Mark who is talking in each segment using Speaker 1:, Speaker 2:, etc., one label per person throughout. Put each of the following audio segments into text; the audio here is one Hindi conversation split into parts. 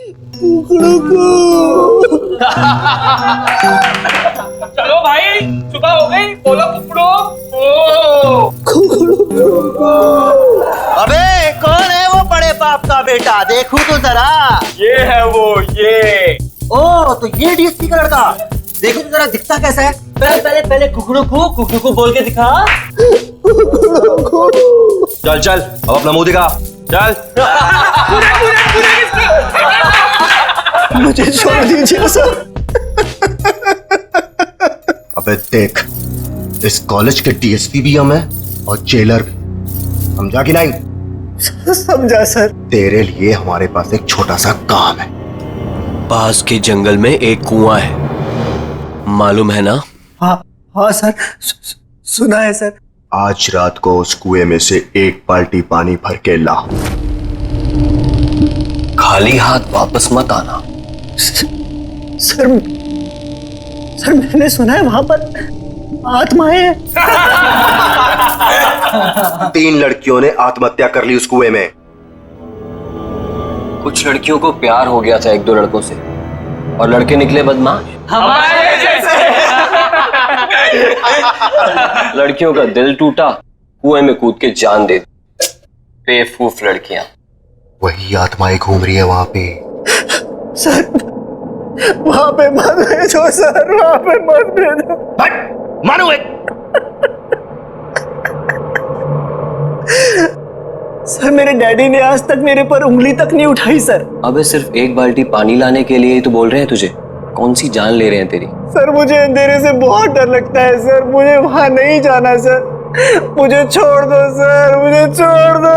Speaker 1: कुकड़ू को।
Speaker 2: चलो भाई, सुबह हो गई, बोलो कुकड़ो।
Speaker 1: अबे कौन है वो बड़े बाप का बेटा, देखूं तो जरा।
Speaker 2: ये है वो, ये।
Speaker 1: ओ तो ये डीएसपी का लड़का, देखो तो जरा दिखता कैसा है। पहले पहले पहले कुकड़ू को बोल के दिखा।
Speaker 3: चल चल, अब अपना मुंह दिखा, चल।
Speaker 1: मुझे छोड़ दीजिए सर।
Speaker 3: अबे देख, इस कॉलेज के डीएसपी भी हम हैं और जेलर भी, समझा कि नहीं?
Speaker 1: समझा सर।
Speaker 3: तेरे लिए हमारे पास एक छोटा सा काम है।
Speaker 4: पास के जंगल में एक कुआं है, मालूम है ना?
Speaker 1: हाँ हाँ सर, सुना है सर।
Speaker 3: आज रात को उस कुएं में से एक बाल्टी पानी भर के ला।
Speaker 4: खाली हाथ वापस मत आना।
Speaker 1: सर मैंने सुना है वहां पर आत्माएं हैं।
Speaker 3: 3 लड़कियों ने आत्महत्या कर ली उस कुएं में।
Speaker 4: कुछ लड़कियों को प्यार हो गया था 1-2 लड़कों से, और लड़के निकले बदमाश।
Speaker 2: हमारे जैसे।
Speaker 4: लड़कियों का दिल टूटा, कुएं में कूद के जान दे दी। बेवकूफ लड़कियां।
Speaker 3: वही आत्माएं घूम रही है वहां पे।
Speaker 1: सर वहां पे मत भेजो सर, वहां पे मत भेजो।
Speaker 3: मानो एक।
Speaker 1: सर मेरे डैडी ने आज तक मेरे पर उंगली तक नहीं उठाई सर।
Speaker 4: अबे सिर्फ एक बाल्टी पानी लाने के लिए ही तो बोल रहे हैं तुझे। कौन सी जान ले रहे हैं तेरी?
Speaker 1: सर मुझे अंधेरे से बहुत डर लगता है सर, मुझे वहां नहीं जाना सर, मुझे छोड़ दो सर, मुझे छोड़ दो।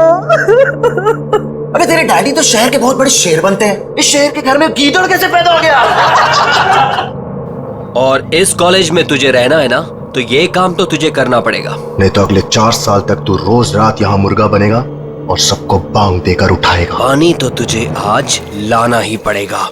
Speaker 5: अबे तेरे डैडी तो शहर के बहुत बड़े शेर बनते हैं, इस शेर के घर में गीदड़ कैसे पैदा हो गया?
Speaker 4: और इस कॉलेज में तुझे रहना है ना, तो ये काम तो तुझे करना पड़ेगा।
Speaker 3: नहीं तो अगले 4 साल तक तू रोज रात यहाँ मुर्गा बनेगा और सबको बांग देकर उठाएगा।
Speaker 4: पानी तो तुझे आज लाना ही पड़ेगा।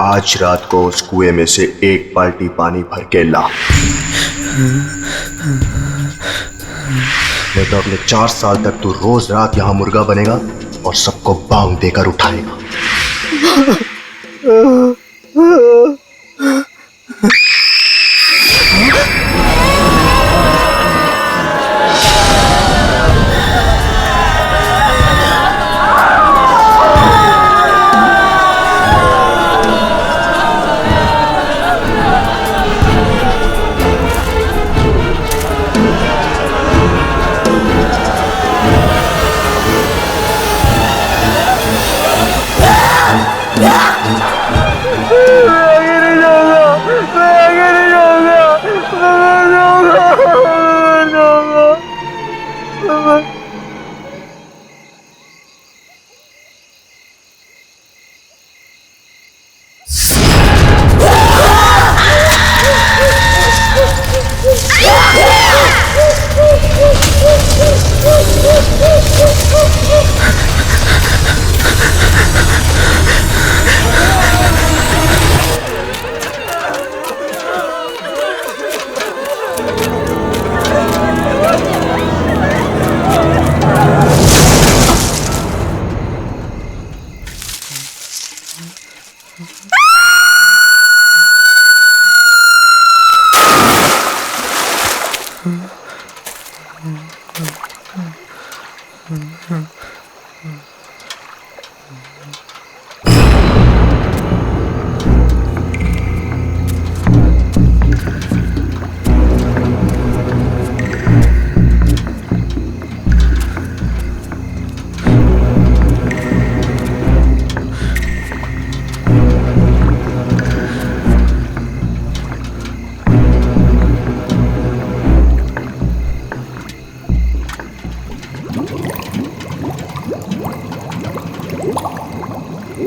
Speaker 3: आज रात को उस कुएं में से एक बाल्टी पानी भर के ला। नहीं तो अगले 4 साल तक तू रोज रात यहाँ मुर्गा बनेगा और सबको बांग देकर उठाएगा।
Speaker 5: क्या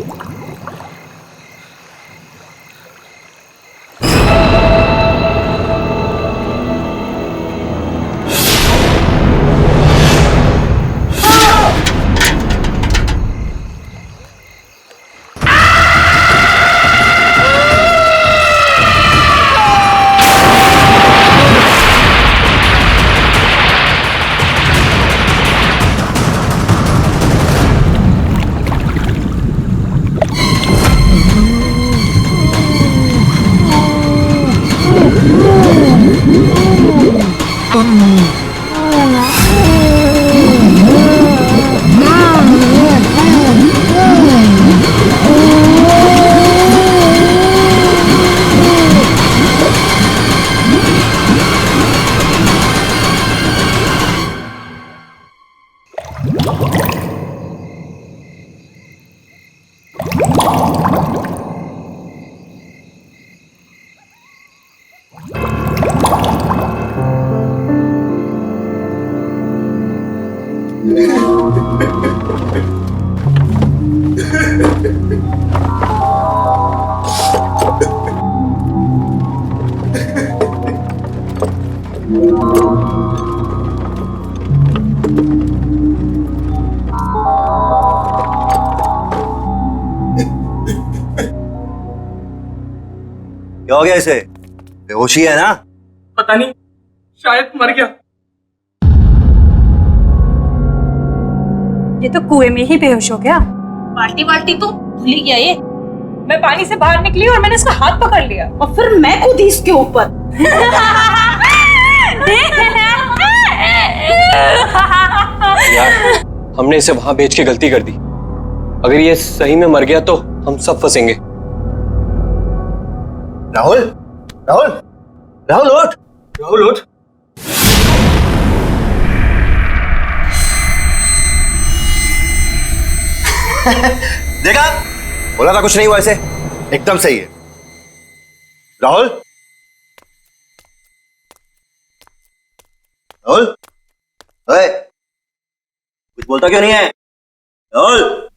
Speaker 5: हो गया इसे? बेहोशी है ना?
Speaker 2: पता नहीं, शायद मर गया।
Speaker 6: ये तो कुएं में ही बेहोश हो गया।
Speaker 7: बाल्टी बाल्टी तो भूल ही गया ये।
Speaker 6: मैं पानी से बाहर निकली और मैंने इसका हाथ पकड़ लिया।
Speaker 7: और फिर मैं कूदी इसके ऊपर।
Speaker 4: यार, हमने इसे वहां बेच के गलती कर दी। अगर ये सही में मर गया तो हम सब फंसेंगे।
Speaker 5: राहुल, राहुल, राहुल उठ,
Speaker 2: राहुल उठ।
Speaker 5: देखा? बोला था कुछ नहीं हुआ इसे। एकदम सही है। राहुल, राहुल, ओए, कुछ बोलता क्यों नहीं है? राहुल,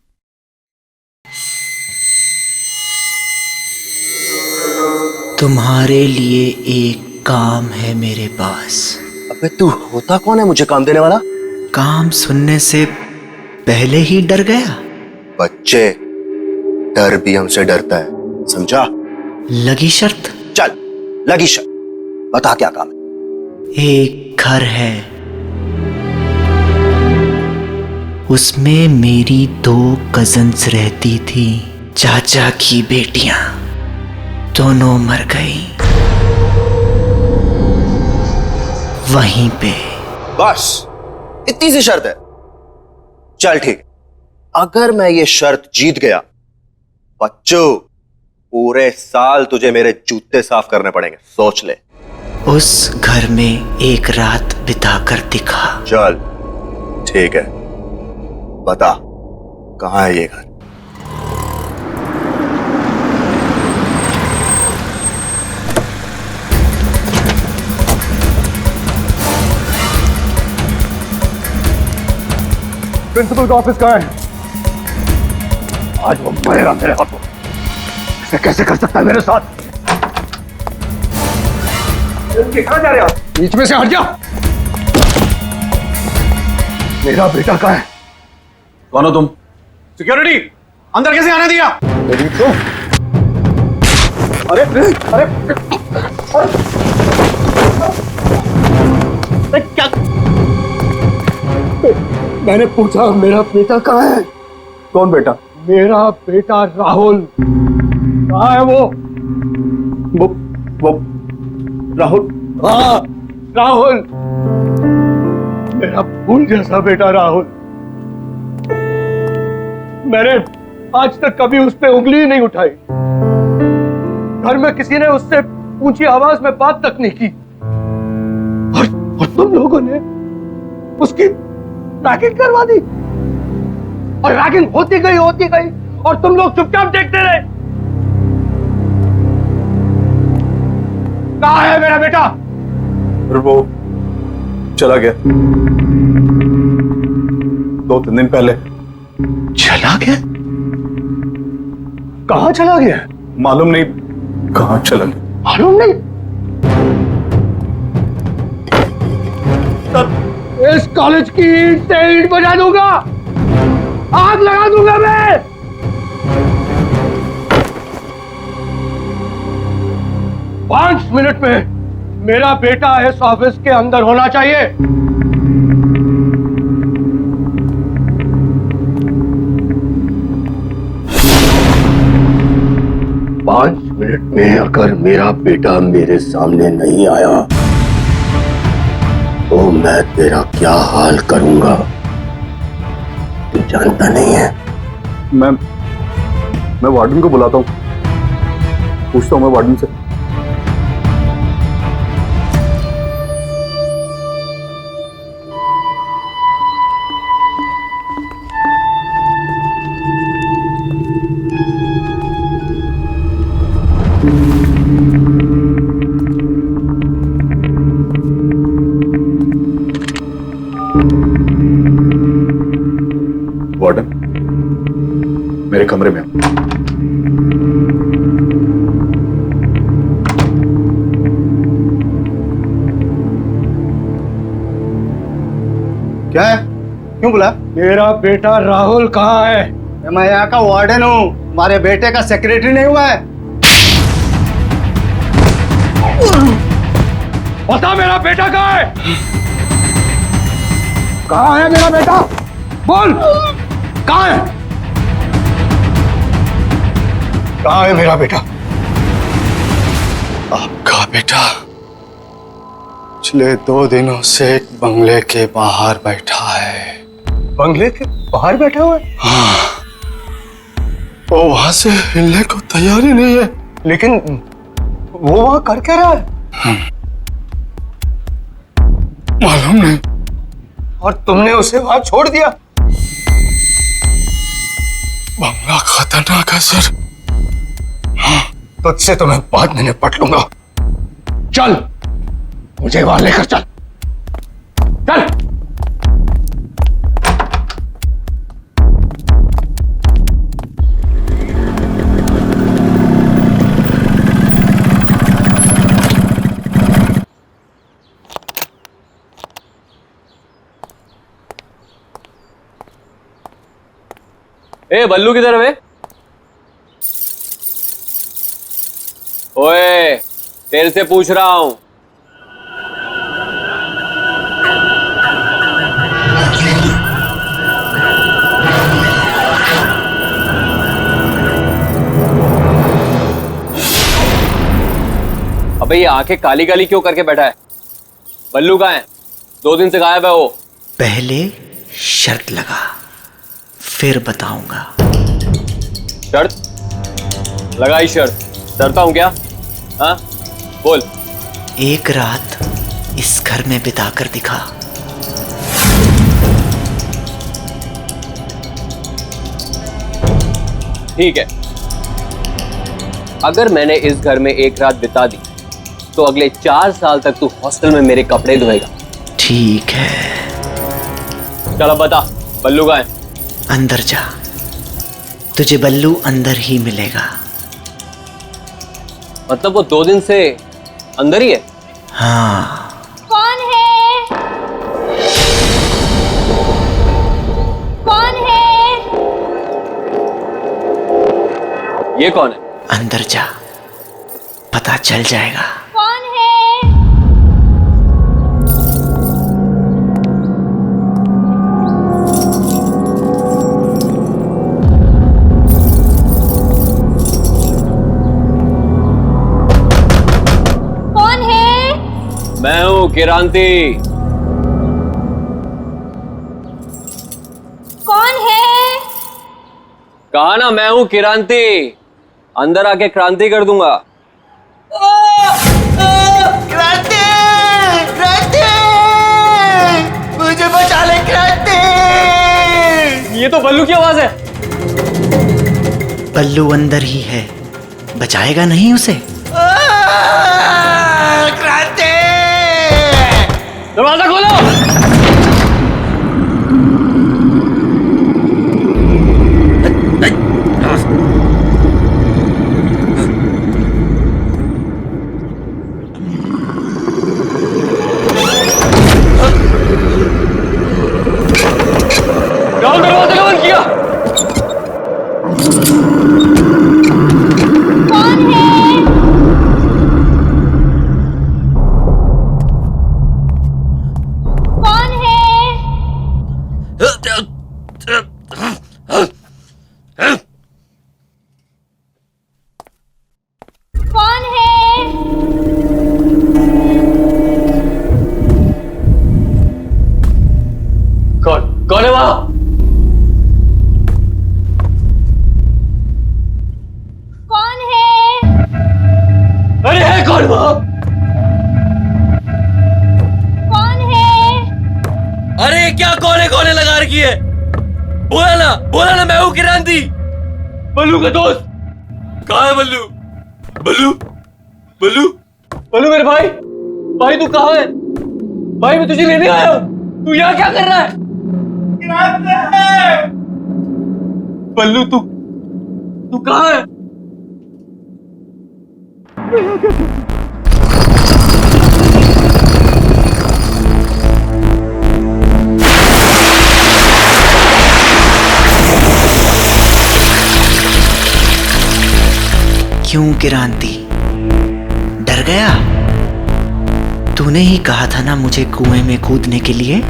Speaker 8: तुम्हारे लिए एक काम है मेरे पास।
Speaker 5: अबे तू होता कौन है मुझे काम देने वाला?
Speaker 8: काम सुनने से पहले ही डर गया।
Speaker 5: बच्चे, डर भी हमसे डरता है, समझा?
Speaker 8: लगी शर्त?
Speaker 5: चल, लगी शर्त। बता क्या काम है?
Speaker 8: एक घर है, उसमें मेरी 2 कजन्स रहती थी। चाचा की बेटियां दोनों मर गई वहीं पे।
Speaker 5: बस इतनी सी शर्त है। चल ठीक, अगर मैं ये शर्त जीत गया, बच्चों पूरे साल तुझे मेरे जूते साफ करने पड़ेंगे, सोच ले।
Speaker 8: उस घर में एक रात बिताकर दिखा।
Speaker 5: चल ठीक है, बता कहां है ये घर?
Speaker 3: प्रिंसिपल का ऑफिस कहाँ है? आज वो मरेगा मेरे हाथों। ऐसे कैसे कर सकता है मेरे साथ? कहाँ जा रहे हो? बीच में से हट जा। मेरा बेटा कहाँ है? कौन हो तुम? सिक्योरिटी, अंदर कैसे आने दिया? अरे अरे क्या? मैंने पूछा मेरा बेटा कहाँ है? कौन बेटा? मेरा बेटा राहुल। कहाँ है वो राहुल? हाँ, राहुल, मेरा फूल जैसा बेटा राहुल। मैंने आज तक कभी उस पे उंगली ही नहीं उठाई। घर में किसी ने उससे ऊंची आवाज में बात तक नहीं की। और तुम लोगों ने उसकी रैगिंग करवा दी। और रैगिंग होती गई और तुम लोग चुपचाप देखते रहे। कहाँ है मेरा बेटा?
Speaker 9: वो चला गया 2-3 दिन पहले।
Speaker 8: चला गया?
Speaker 3: कहाँ चला गया?
Speaker 9: मालूम नहीं कहाँ चला गया।
Speaker 3: मालूम नहीं? इस कॉलेज की ईंट से ईंट बजा दूंगा, आग लगा दूंगा मैं। 5 मिनट में मेरा बेटा इस ऑफिस के अंदर होना चाहिए। 5 मिनट में अगर मेरा बेटा मेरे सामने नहीं आया तो मैं तेरा क्या हाल करूंगा तू जानता नहीं है।
Speaker 9: मैं वार्डन को बुलाता हूँ, पूछता हूँ मैं वार्डन से। वार्डन, मेरे कमरे में।
Speaker 1: क्या है? क्यों बुला?
Speaker 3: मेरा बेटा राहुल कहाँ है?
Speaker 1: मैं यहाँ का वार्डन हूँ, हमारे बेटे का सेक्रेटरी नहीं हुआ है।
Speaker 3: बता मेरा बेटा कहाँ है? कहाँ है मेरा बेटा? बोल, कहाँ है? कहाँ है मेरा बेटा?
Speaker 1: आपका बेटा पिछले 2 दिनों से एक बंगले के बाहर बैठा है।
Speaker 3: बंगले के बाहर बैठा हुआ है?
Speaker 1: हाँ, वो वहां से हिलने को तैयार ही नहीं है।
Speaker 3: लेकिन वो वहां कर क्या रहा है?
Speaker 1: मालूम नहीं।
Speaker 3: और तुमने उसे वहां छोड़ दिया?
Speaker 1: बंगला खतरनाक है सर।
Speaker 3: हाँ, तुझसे तो मैं बाद में निपट लूंगा। चल, मुझे वहां लेकर चल। चल।
Speaker 4: ए बल्लू किधर है? ओए, तेरे से पूछ रहा हूं। अबे ये आंखें काली काली क्यों करके बैठा है? बल्लू कहाँ है? 2 दिन से गायब है वो।
Speaker 8: पहले शर्त लगा, फिर बताऊंगा।
Speaker 4: शर्त? लगाई शर्त। डरता हूं क्या? हाँ, बोल।
Speaker 8: एक रात इस घर में बिताकर दिखा।
Speaker 4: ठीक है, अगर मैंने इस घर में एक रात बिता दी तो अगले 4 साल तक तू हॉस्टल में मेरे कपड़े धोएगा।
Speaker 8: ठीक है।
Speaker 4: चल अब बता, बल्लू कहाँ है?
Speaker 8: अंदर जा, तुझे बल्लू अंदर ही मिलेगा।
Speaker 4: मतलब वो 2 दिन से अंदर ही है?
Speaker 8: हाँ।
Speaker 7: कौन है? कौन है?
Speaker 4: ये कौन है?
Speaker 8: अंदर जा, पता चल जाएगा।
Speaker 7: कौन है? कौन है?
Speaker 4: मैं हूं किरांती।
Speaker 7: कौन है?
Speaker 4: कहा ना, मैं हूं किरांती। अंदर आके क्रांति कर दूंगा।
Speaker 1: क्रांति! क्रांति! मुझे बचा ले क्रांति!
Speaker 4: ये तो बल्लू की आवाज है।
Speaker 8: बल्लू अंदर ही है, बचाएगा नहीं उसे?
Speaker 1: क्रांति!
Speaker 4: दरवाजा खोलो।
Speaker 7: कौन है? कौन है? कौन है?
Speaker 4: कौन है वहां?
Speaker 7: कौन है?
Speaker 4: अरे है कौन वहां?
Speaker 7: कौन है?
Speaker 4: अरे क्या कोने लगा रखी है? बोला ना मैं हूं क्रांति, बल्लू का दोस्त। कहाँ है बल्लू? बल्लू बल्लू बल्लू मेरे भाई तू कहाँ है? भाई मैं तुझे लेने आया हूं, तू यहाँ क्या कर रहा है? बल्लू तू कहाँ है?
Speaker 8: क्यों क्रांति, डर गया? तूने ही कहा था ना मुझे कुएं में कूदने के लिए।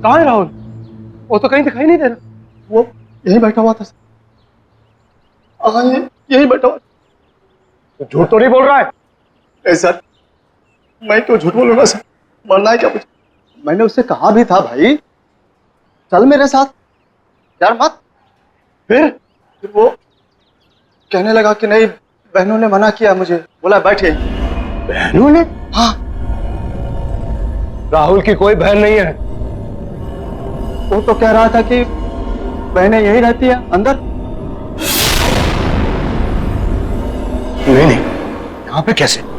Speaker 3: कहाँ है राहुल? वो तो कहीं दिखाई नहीं दे रहा। वो यहीं बैठा हुआ था सर। हाँ, यहीं बैठा हुआ। तो झूठ तो नहीं बोल रहा है? ए सर, मैं क्यों झूठ बोलूंगा सर? मरना है क्या मुझे? मैंने उससे कहा भी था भाई चल मेरे साथ, यार मत। फिर वो कहने लगा कि नहीं, बहनों ने मना किया मुझे, बोला बैठ यहीं। बहनों ने? हाँ। राहुल की कोई बहन नहीं है। वो तो कह रहा था कि बहनें यहीं रहती है अंदर। नहीं, यहाँ पे कैसे?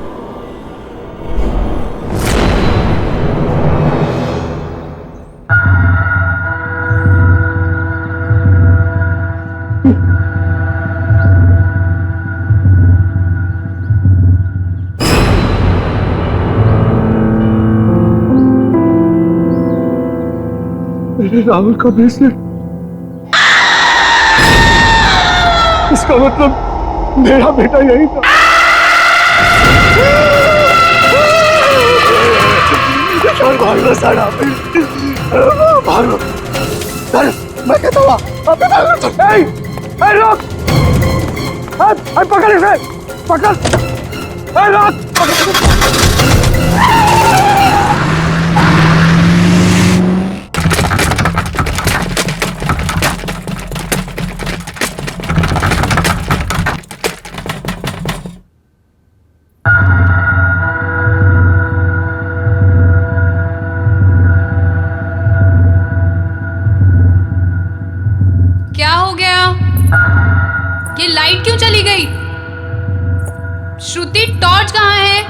Speaker 3: मेरे राहुल का ब्रेसलेट, इसका मतलब मेरा बेटा यही था। भागो साड़ा, भागो। चल, मैं कहता हुआ रोक, पकड़ इसे, पकड़, रोक।
Speaker 6: क्या हो गया? ये लाइट क्यों चली गई? श्रुति, टॉर्च कहाँ है?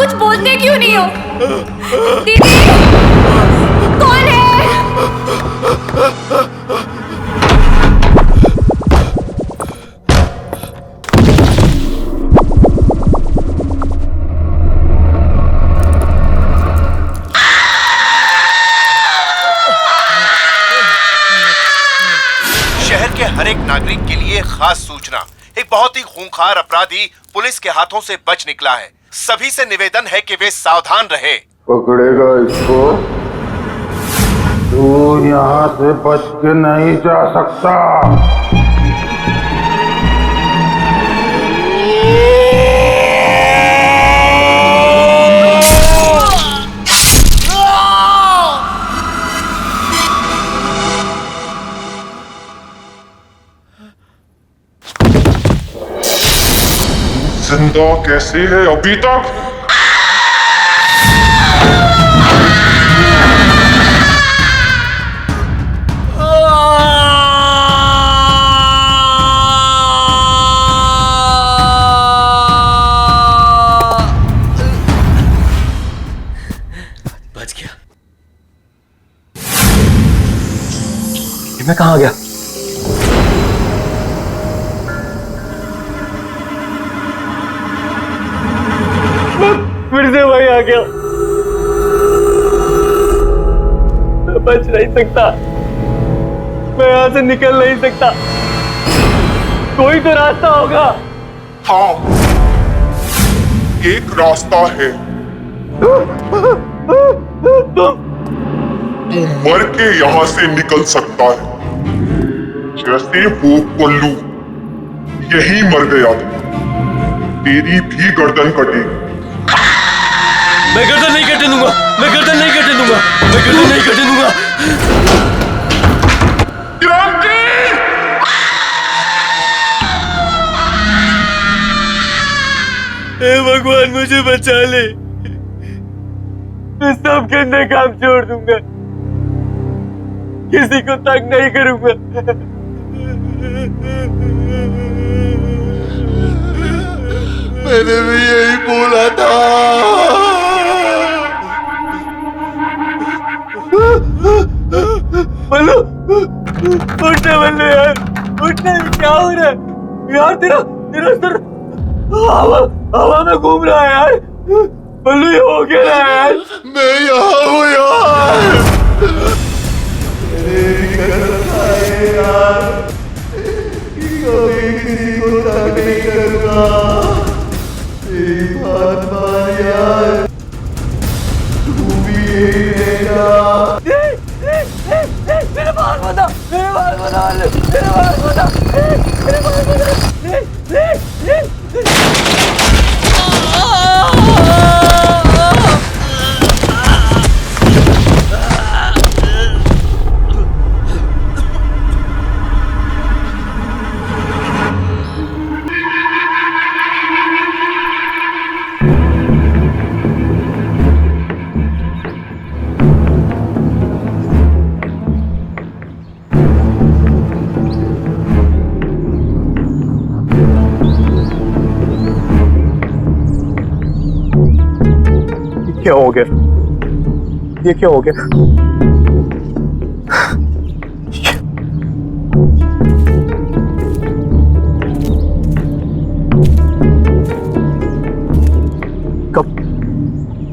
Speaker 7: कुछ बोलते क्यों नहीं हो? दीदी, कौन है?
Speaker 5: शहर के हर एक नागरिक के लिए खास सूचना। एक बहुत ही खूंखार अपराधी पुलिस के हाथों से बच निकला है। सभी से निवेदन है कि वे सावधान रहे।
Speaker 9: पकड़ेगा इसको, तू यहाँ से बच के नहीं जा सकता।
Speaker 10: जिंदा कैसे है अभी तक?
Speaker 4: बच गया।
Speaker 3: मैं कहाँ गया?
Speaker 1: फिर से वही आ गया। मैं बच नहीं सकता, मैं यहाँ से निकल नहीं सकता। कोई तो रास्ता होगा।
Speaker 10: हाँ, एक रास्ता है। तू मर के यहाँ से निकल सकता है, जैसे वो पल्लू यही मर गया था। तेरी भी गर्दन कटेगी।
Speaker 4: मैं गर्दन नहीं कटने दूंगा, मैं गर्दन नहीं कटने दूंगा, मैं गर्दन नहीं कटने दूंगा।
Speaker 10: क्रांति!
Speaker 4: हे भगवान मुझे बचा ले।
Speaker 1: मैं सब करने काम छोड़ दूंगा, किसी को तंग नहीं करूंगा।
Speaker 5: मैंने भी यही बोला था।
Speaker 1: बल्लू, उठना बल्लू यार, उठना। क्या हो रहा है यार? तेरा तेरा सर हवा में घूम रहा है यार। बल्लू ये हो क्या रहा है यार?
Speaker 5: मैं यहाँ हूँ यार। कभी किसी को तंग नहीं करूँगा। तेरी बात मान यार, तू भी यही रहेगा।
Speaker 1: मेरे बाल बता, मेरे बाल बता, मेरे बाल बता, मेरे बाल बता। क्या हो गया? ये क्या हो गया?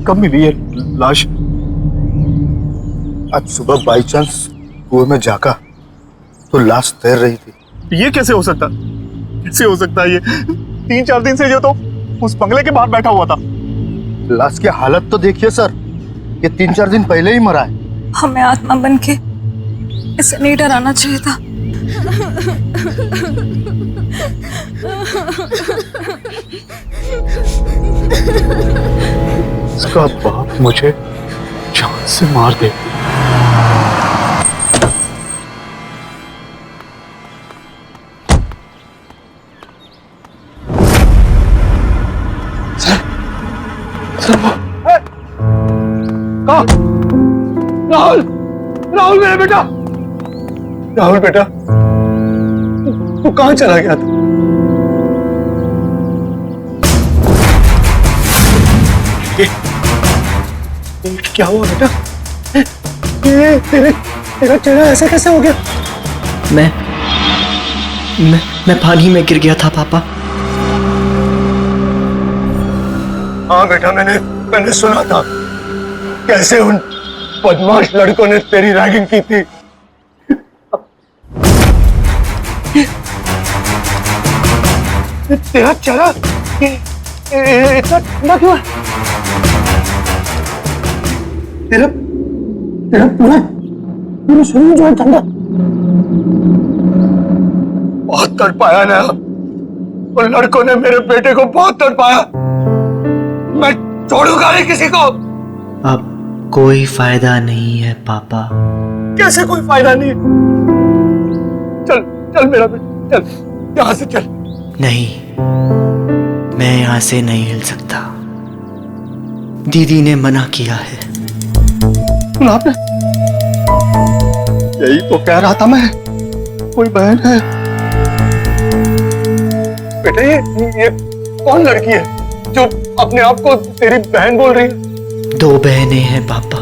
Speaker 1: कब मिली ये लाश?
Speaker 9: आज सुबह बाई चांस कुएं में झांका तो लाश तैर रही थी।
Speaker 1: ये कैसे हो सकता? कैसे हो सकता है ये? 3-4 दिन से जो तो उस बंगले के बाहर बैठा हुआ था।
Speaker 9: लाश की हालत तो देखिए सर, ये 3-4 दिन पहले ही मरा है।
Speaker 6: हमें आत्मा बन के इसे नहीं डराना चाहिए था।
Speaker 9: इसका बाप मुझे जान से मार दे।
Speaker 3: राहुल, राहुल मेरा बेटा,
Speaker 1: राहुल बेटा, तू कहाँ चला गया था?
Speaker 3: क्या हुआ बेटा? ये तेरा चेहरा ऐसा कैसे हो गया?
Speaker 8: मैं पानी में गिर गया था पापा।
Speaker 3: हाँ बेटा, मैंने सुना था कैसे उन बदमाश लड़कों ने तेरी रैगिंग की थी। तेरा चेहरा इतना ठंडा क्यों है? तेरा पूरा शरीर जो है ठंडा। बहुत तड़पाया ना उन लड़कों ने, मेरे बेटे को बहुत तड़पाया। मैं छोड़ूंगा नहीं किसी को।
Speaker 8: अब कोई फायदा नहीं है पापा।
Speaker 3: कैसे कोई फायदा नहीं? चल मेरा बेटा, चल यहां से चल।
Speaker 8: नहीं, मैं यहां से नहीं हिल सकता। दीदी ने मना किया है।
Speaker 3: आपने यही तो कह रहा था मैं, कोई बहन है। बेटा ये कौन लड़की है जो अपने आप को तेरी बहन बोल रही है?
Speaker 8: 2 बहनें हैं पापा,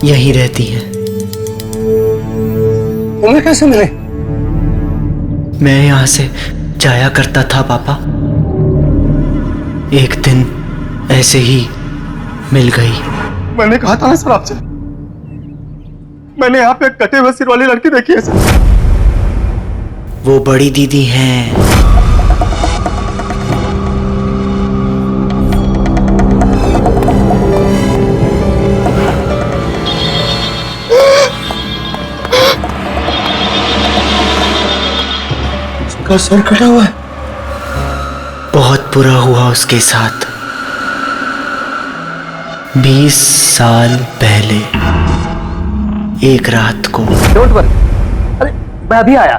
Speaker 8: यहीं रहती हैं।
Speaker 3: तुम्हें कैसे मिले?
Speaker 8: मैं यहां से जाया करता था पापा, एक दिन ऐसे ही मिल गई।
Speaker 3: मैंने कहा था ना सर आपसे, मैंने यहाँ पे कटे हुए सिर वाली लड़की देखी है सर।
Speaker 8: वो बड़ी दीदी हैं।
Speaker 3: उसका सर कटा हुआ है।
Speaker 8: बहुत बुरा हुआ उसके साथ। 20 साल पहले एक रात को।
Speaker 11: डोंट वरी, अरे मैं अभी आया,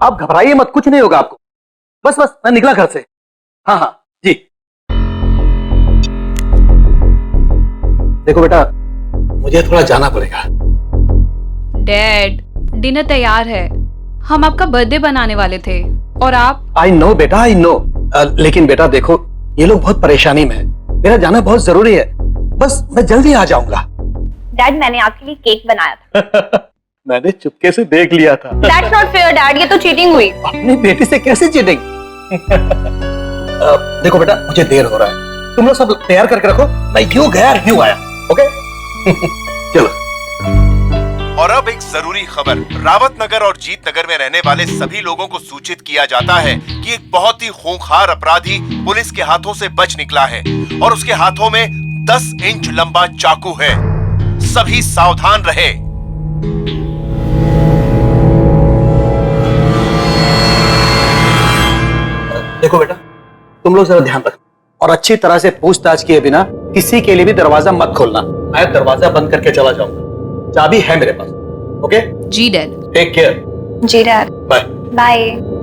Speaker 11: आप घबराइए मत, कुछ नहीं होगा आपको। बस मैं निकला घर से। हाँ जी। देखो बेटा, मुझे थोड़ा जाना पड़ेगा।
Speaker 7: डैड, डिनर तैयार है। हम आपका बर्थडे बनाने वाले थे और आप।
Speaker 11: आई नो बेटा, आई नो। लेकिन बेटा देखो, ये लोग बहुत परेशानी में है, मेरा जाना बहुत जरूरी है। बस मैं जल्दी आ जाऊंगा।
Speaker 12: डैड, मैंने आपके लिए केक बनाया था।
Speaker 11: मैंने चुपके से देख लिया था।
Speaker 12: That's not fair, डैड, ये तो चीटिंग हुई।
Speaker 11: अपनी बेटी से कैसे चीटिंग? देखो बेटा, मुझे देर हो रहा है, तुम लोग सब तैयार करके रखो, मैं यूं गया यूं आया। ओके? चलो।
Speaker 5: और अब एक जरूरी खबर। रावत नगर और जीत नगर में रहने वाले सभी लोगों को सूचित किया जाता है कि एक बहुत ही खूंखार अपराधी पुलिस के हाथों से बच निकला है और उसके हाथों में 10 इंच लंबा चाकू है। सभी सावधान रहे।
Speaker 11: देखो बेटा, तुम लोग जरा ध्यान रखो और अच्छी तरह से पूछताछ किए बिना किसी के लिए भी दरवाजा मत खोलना। मैं दरवाजा बंद करके चला जाऊंगा, चाबी है मेरे पास। ओके?
Speaker 7: जी डैड।
Speaker 11: Take care.
Speaker 12: जी डैड।
Speaker 11: Bye
Speaker 12: bye.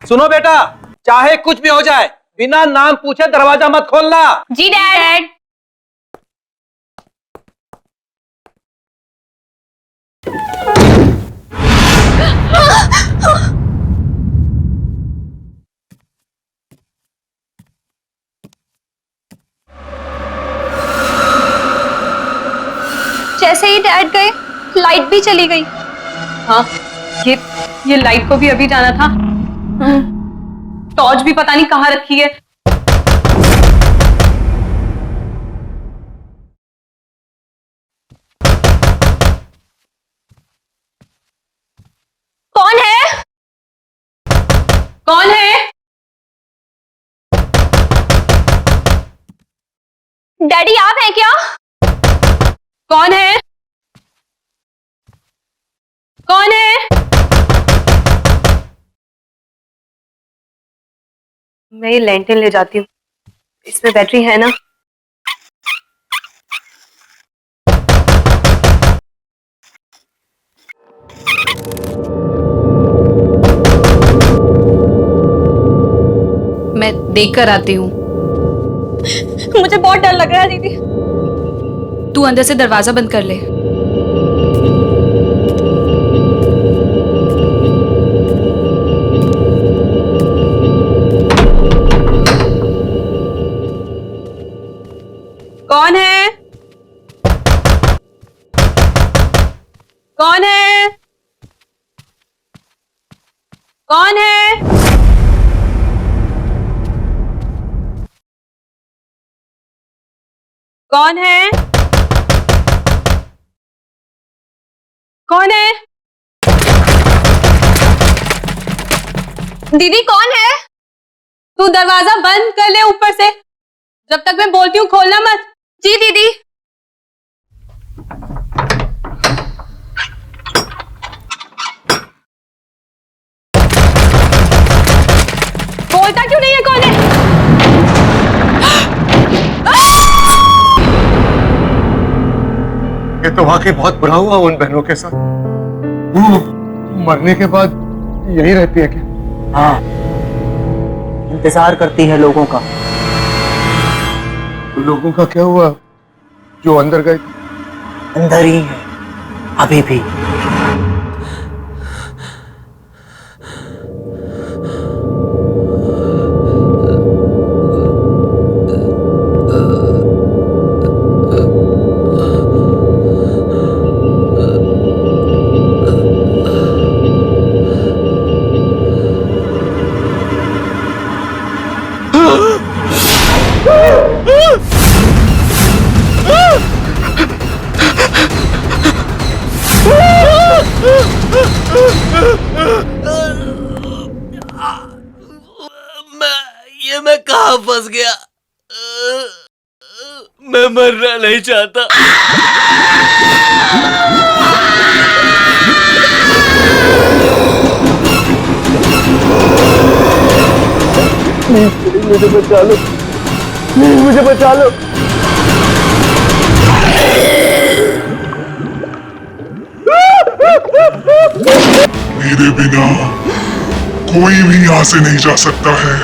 Speaker 11: सुनो बेटा, चाहे कुछ भी हो जाए, बिना नाम पूछे दरवाजा मत खोलना।
Speaker 12: जी डैड। जैसे ही डैड गए, लाइट भी चली गई।
Speaker 7: हाँ, ये लाइट को भी अभी जाना था। टॉर्च भी पता नहीं कहाँ रखी है।
Speaker 12: कौन है?
Speaker 7: कौन है?
Speaker 12: डैडी, आप हैं क्या?
Speaker 7: कौन है? कौन है? मैं ये लैंटर्न ले जाती हूँ, इसमें बैटरी है ना? मैं देख कर आती हूँ।
Speaker 12: मुझे बहुत डर लग रहा है दीदी।
Speaker 7: तू अंदर से दरवाजा बंद कर ले।
Speaker 12: कौन है? कौन है? कौन है? कौन है? कौन है? दीदी कौन है? तू दरवाजा बंद कर ले ऊपर से। जब तक मैं बोलती हूँ खोलना मत। जी दीदी। बोलता क्यों नहीं है? कौन है?
Speaker 3: ये तो वाकई बहुत बुरा हुआ उन बहनों के साथ। वो मरने के बाद यही रहती है क्या?
Speaker 8: हाँ, इंतजार करती है लोगों का।
Speaker 3: लोगों का क्या हुआ जो अंदर गए?
Speaker 8: अंदर ही है अभी भी।
Speaker 4: मैं कहाँ फंस गया? मैं मरना नहीं चाहता।
Speaker 3: मुझे बचा लो, मुझे बचा लो।
Speaker 10: मेरे बिना कोई भी यहाँ से नहीं जा सकता है।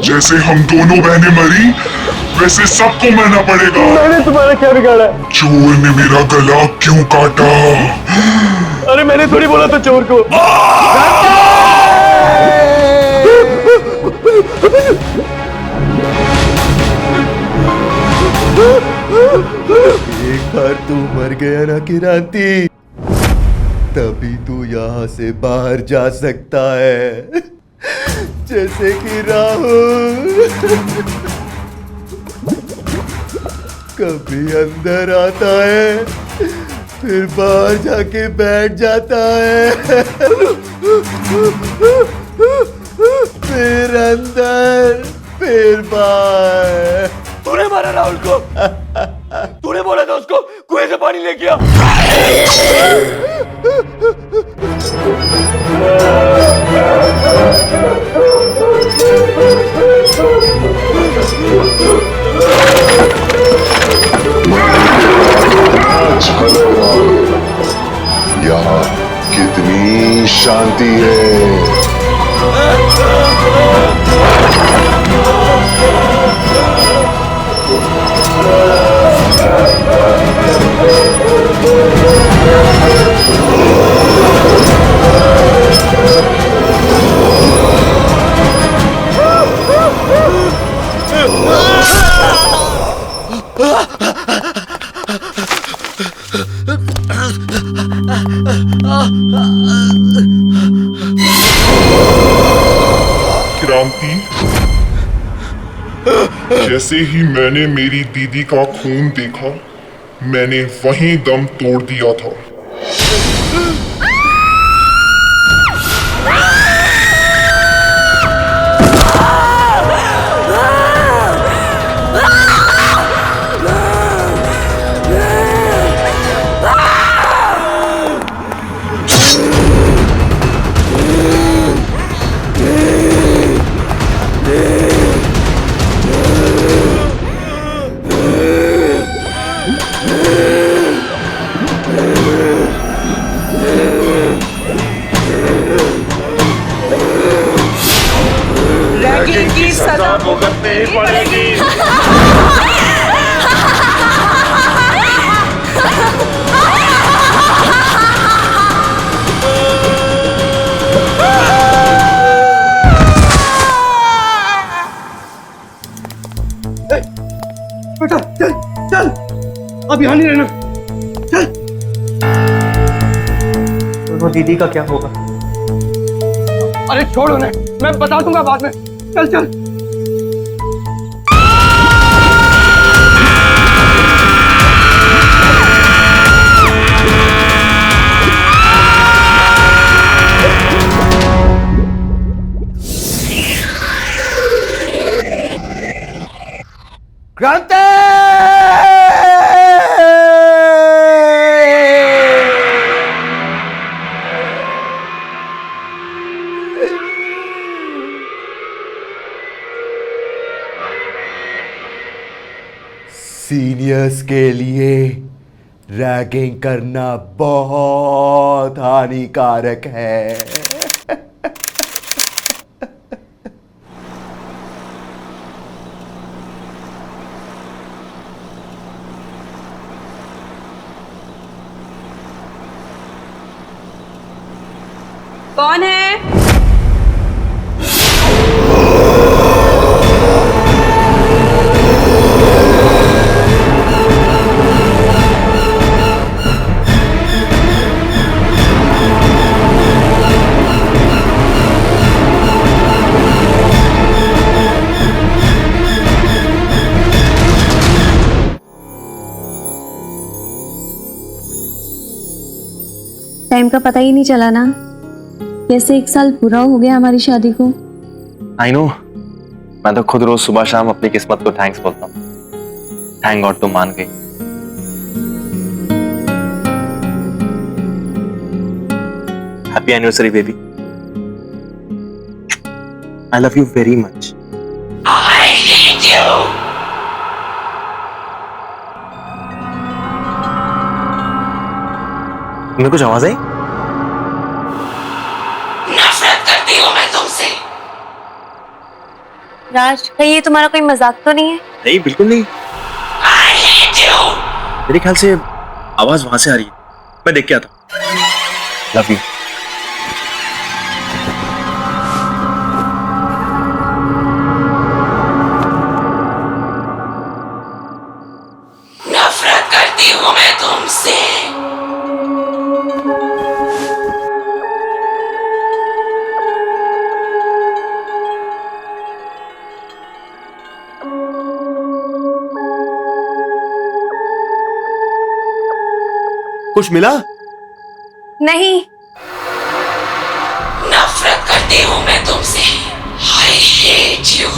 Speaker 10: जैसे हम दोनों बहनें मरी, वैसे सबको मरना पड़ेगा।
Speaker 3: मैंने तुम्हारा क्या बिगाड़ा?
Speaker 10: चोर ने मेरा गला क्यों काटा?
Speaker 3: अरे मैंने थोड़ी बोला था चोर को।
Speaker 5: एक बार तू मर गया ना किरांती, तभी तू यहाँ से बाहर जा सकता है। जैसे कि राहुल कभी अंदर आता है, फिर बाहर जाके बैठ जाता है, फिर अंदर, फिर बाहर।
Speaker 1: तूने मारा राहुल को? तूने बोला था उसको कुएं से पानी लेके आ।
Speaker 10: यहाँ कितनी शांति है। क्रांति, जैसे ही मैंने मेरी दीदी का खून देखा, मैंने वहीं दम तोड़ दिया था।
Speaker 1: कि इनकी सजा भुगतनी ही पड़ेगी।
Speaker 3: बेटा चल चल, अब यहाँ नहीं रहना, चल।
Speaker 11: दोनों दीदी का क्या होगा?
Speaker 3: अरे छोड़ उन्हें, मैं बता दूंगा बाद में। चल चल।
Speaker 1: क्रांति! सीनियर्स के लिए रैगिंग करना बहुत हानिकारक है।
Speaker 12: कौन है?
Speaker 6: टाइम का पता ही नहीं चला ना, कैसे 1 साल पूरा हो गया हमारी शादी को।
Speaker 5: आई नो, मैं तो खुद रोज सुबह शाम अपनी किस्मत को थैंक्स बोलता हूँ। थैंक गॉड तुम मान गई। Happy anniversary baby. I love you very much.
Speaker 8: I hate you.
Speaker 5: तुम्हें कुछ आवाज आई?
Speaker 8: नफरत करती हूँ मैं तुमसे।
Speaker 6: राज, कहीं ये तुम्हारा कोई मजाक तो नहीं है?
Speaker 5: नहीं, बिल्कुल नहीं।
Speaker 8: I hate you.
Speaker 5: मेरे ख्याल से आवाज वहां से आ रही है। मैं देख के आता हूँ। Love you.
Speaker 8: नफरत करती हूँ मैं तुमसे।
Speaker 5: कुछ मिला?
Speaker 6: नहीं।
Speaker 8: नफरत करती हूँ मैं तुमसे। I hate you.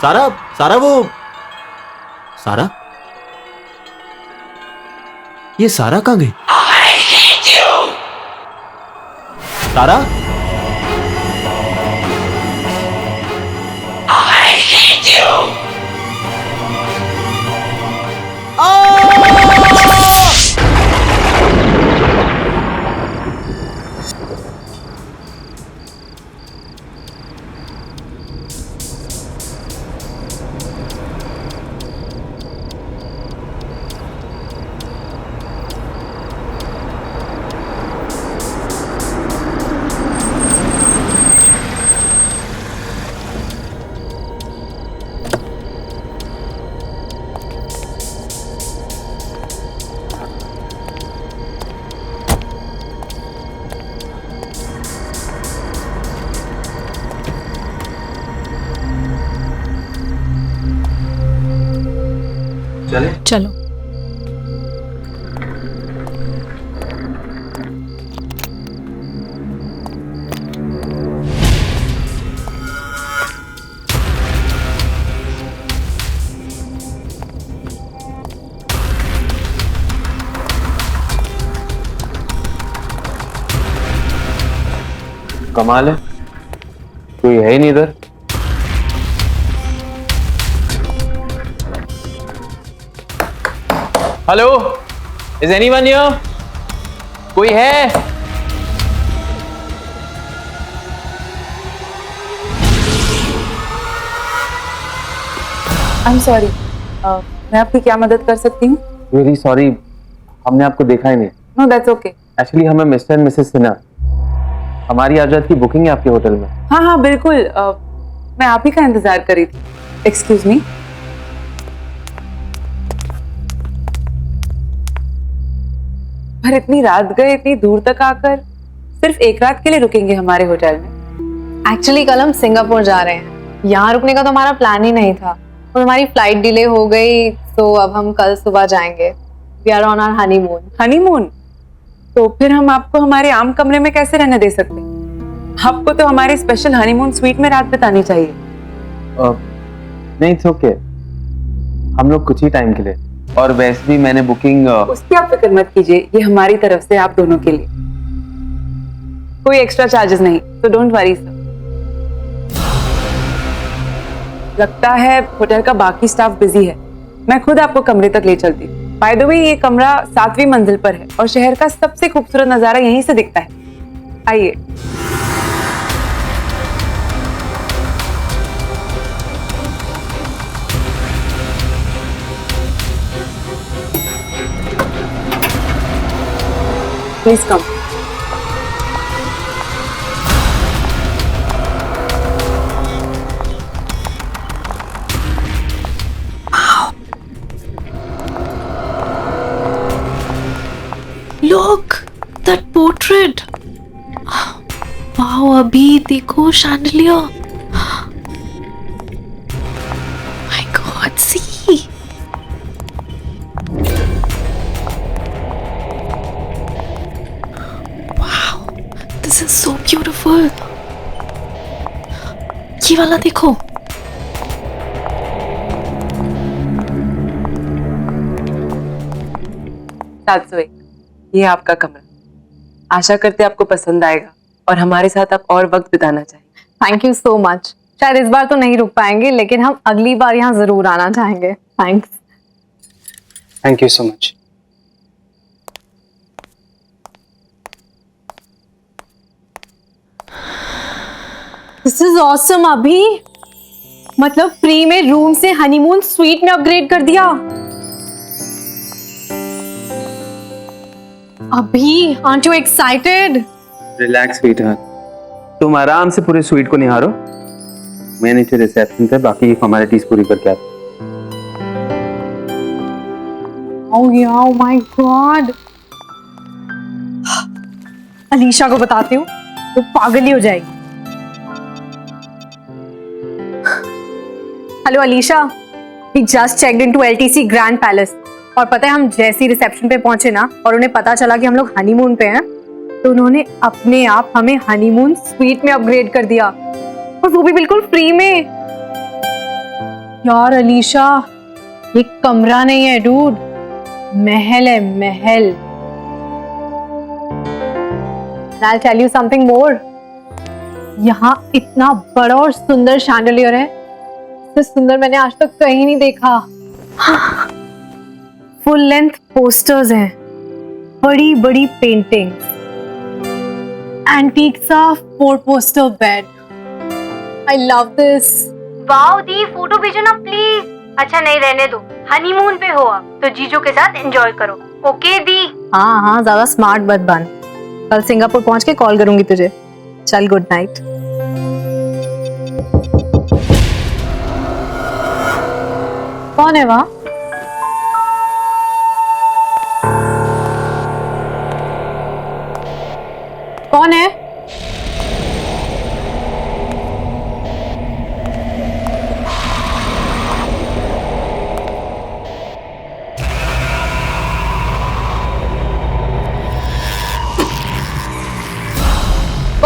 Speaker 5: सारा, सारा वो सारा, ये सारा कहाँ गई? सारा,
Speaker 7: चलो।
Speaker 1: कमाल है, कोई है ही नहीं इधर। Hello, is anyone here? कोई है?
Speaker 13: आई एम सॉरी, मैं आपकी क्या मदद कर सकती हूँ?
Speaker 1: वेरी सॉरी, हमने आपको देखा ही नहीं।
Speaker 13: No that's okay.
Speaker 1: एक्चुअली हमें मिस्टर एंड मिसेस सिन्हा, हमारी आज रात की बुकिंग है आपके होटल में।
Speaker 13: हाँ हाँ बिल्कुल, मैं आप ही का इंतजार कर रही थी। Excuse me. पर इतनी रात गए, इतनी दूर तक आकर सिर्फ एक रात के लिए रुकेंगे हमारे होटल में?
Speaker 12: एक्चुअली कल हम सिंगापुर जा रहे हैं, यहाँ रुकने का तो हमारा प्लान ही नहीं था, और हमारी फ्लाइट डिले हो गई, तो अब हम कल सुबह जाएंगे। We are on our honeymoon.
Speaker 13: Honeymoon? तो फिर हम आपको हमारे आम कमरे में कैसे रहने दे सकते? आपको तो हमारे स्पेशल हनीमून स्वीट में रात बितानी चाहिए।
Speaker 1: नहीं, इट्स ओके, हम लोग कुछ ही टाइम के लिए, और वैसे भी मैंने बुकिंग।
Speaker 13: उसकी आप फिक्र मत कीजिए, ये हमारी तरफ से आप दोनों के लिए, कोई एक्स्ट्रा चार्जेस नहीं, तो डोंट वरी सर। लगता है होटल का बाकी स्टाफ बिजी है, मैं खुद आपको कमरे तक ले चलती हूँ। बाय द वे, ये कमरा 7वीं मंजिल पर है और शहर का सबसे खूबसूरत नजारा यहीं से दिखता है। आइए। Please come.
Speaker 7: Look, that portrait. Wow, अभी देखो chandelier. My God, see. Wow, this is so beautiful. ये वाला देखो.
Speaker 13: ये आपका कमरा, आशा करते आपको पसंद आएगा और हमारे साथ आप और वक्त बिताना चाहेंगे।
Speaker 12: Thank you so much. शायद इस बार तो नहीं रुक पाएंगे, लेकिन हम अगली बार यहाँ जरूर आना चाहेंगे। Thanks.
Speaker 11: Thank you so much.
Speaker 12: This is awesome अभी, मतलब फ्री में रूम से हनीमून स्वीट में अपग्रेड कर दिया। अभी, aren't you excited?
Speaker 1: Relax sweetheart, तुम आराम से पूरे स्वीट को निहारो, मैं नीचे रिसेप्शन पे बाकी फॉर्मेलिटीज पूरी करके आता हूं।
Speaker 12: Oh yeah, oh my God. Alisha को बताती हूँ, वो पागल ही हो जाएगी। Hello Alisha, we just checked into LTC grand Palace, और पता है हम जैसी रिसेप्शन पे पहुंचे ना, और उन्हें पता चला कि हम लोग हनीमून पे हैं, तो उन्होंने अपने आप हमें हनीमून स्वीट में अपग्रेड कर दिया, और वो भी बिल्कुल फ्री में। यार अलीशा, ये कमरा नहीं है डूड, महल है, महल। I'll tell you something more. यहाँ इतना बड़ा और सुंदर शैंडलियर है, इससे सुंदर मैंने आज तक कहीं नहीं देखा। फुल लेंथ पोस्टर्स हैं, बड़ी बड़ी पेंटिंग्स, एंटीक सा 4 poster bed. I love this.
Speaker 14: Wow the, photo भेजो ना प्लीज। अच्छा नहीं, रहने दो, हनीमून पे हो आप तो जीजू के साथ एंजॉय करो। ओके दी।
Speaker 12: हाँ हाँ, ज्यादा स्मार्ट मत बन, कल सिंगापुर पहुंच के कॉल करूंगी तुझे। चल, गुड नाइट। कौन है वहां? कौन है?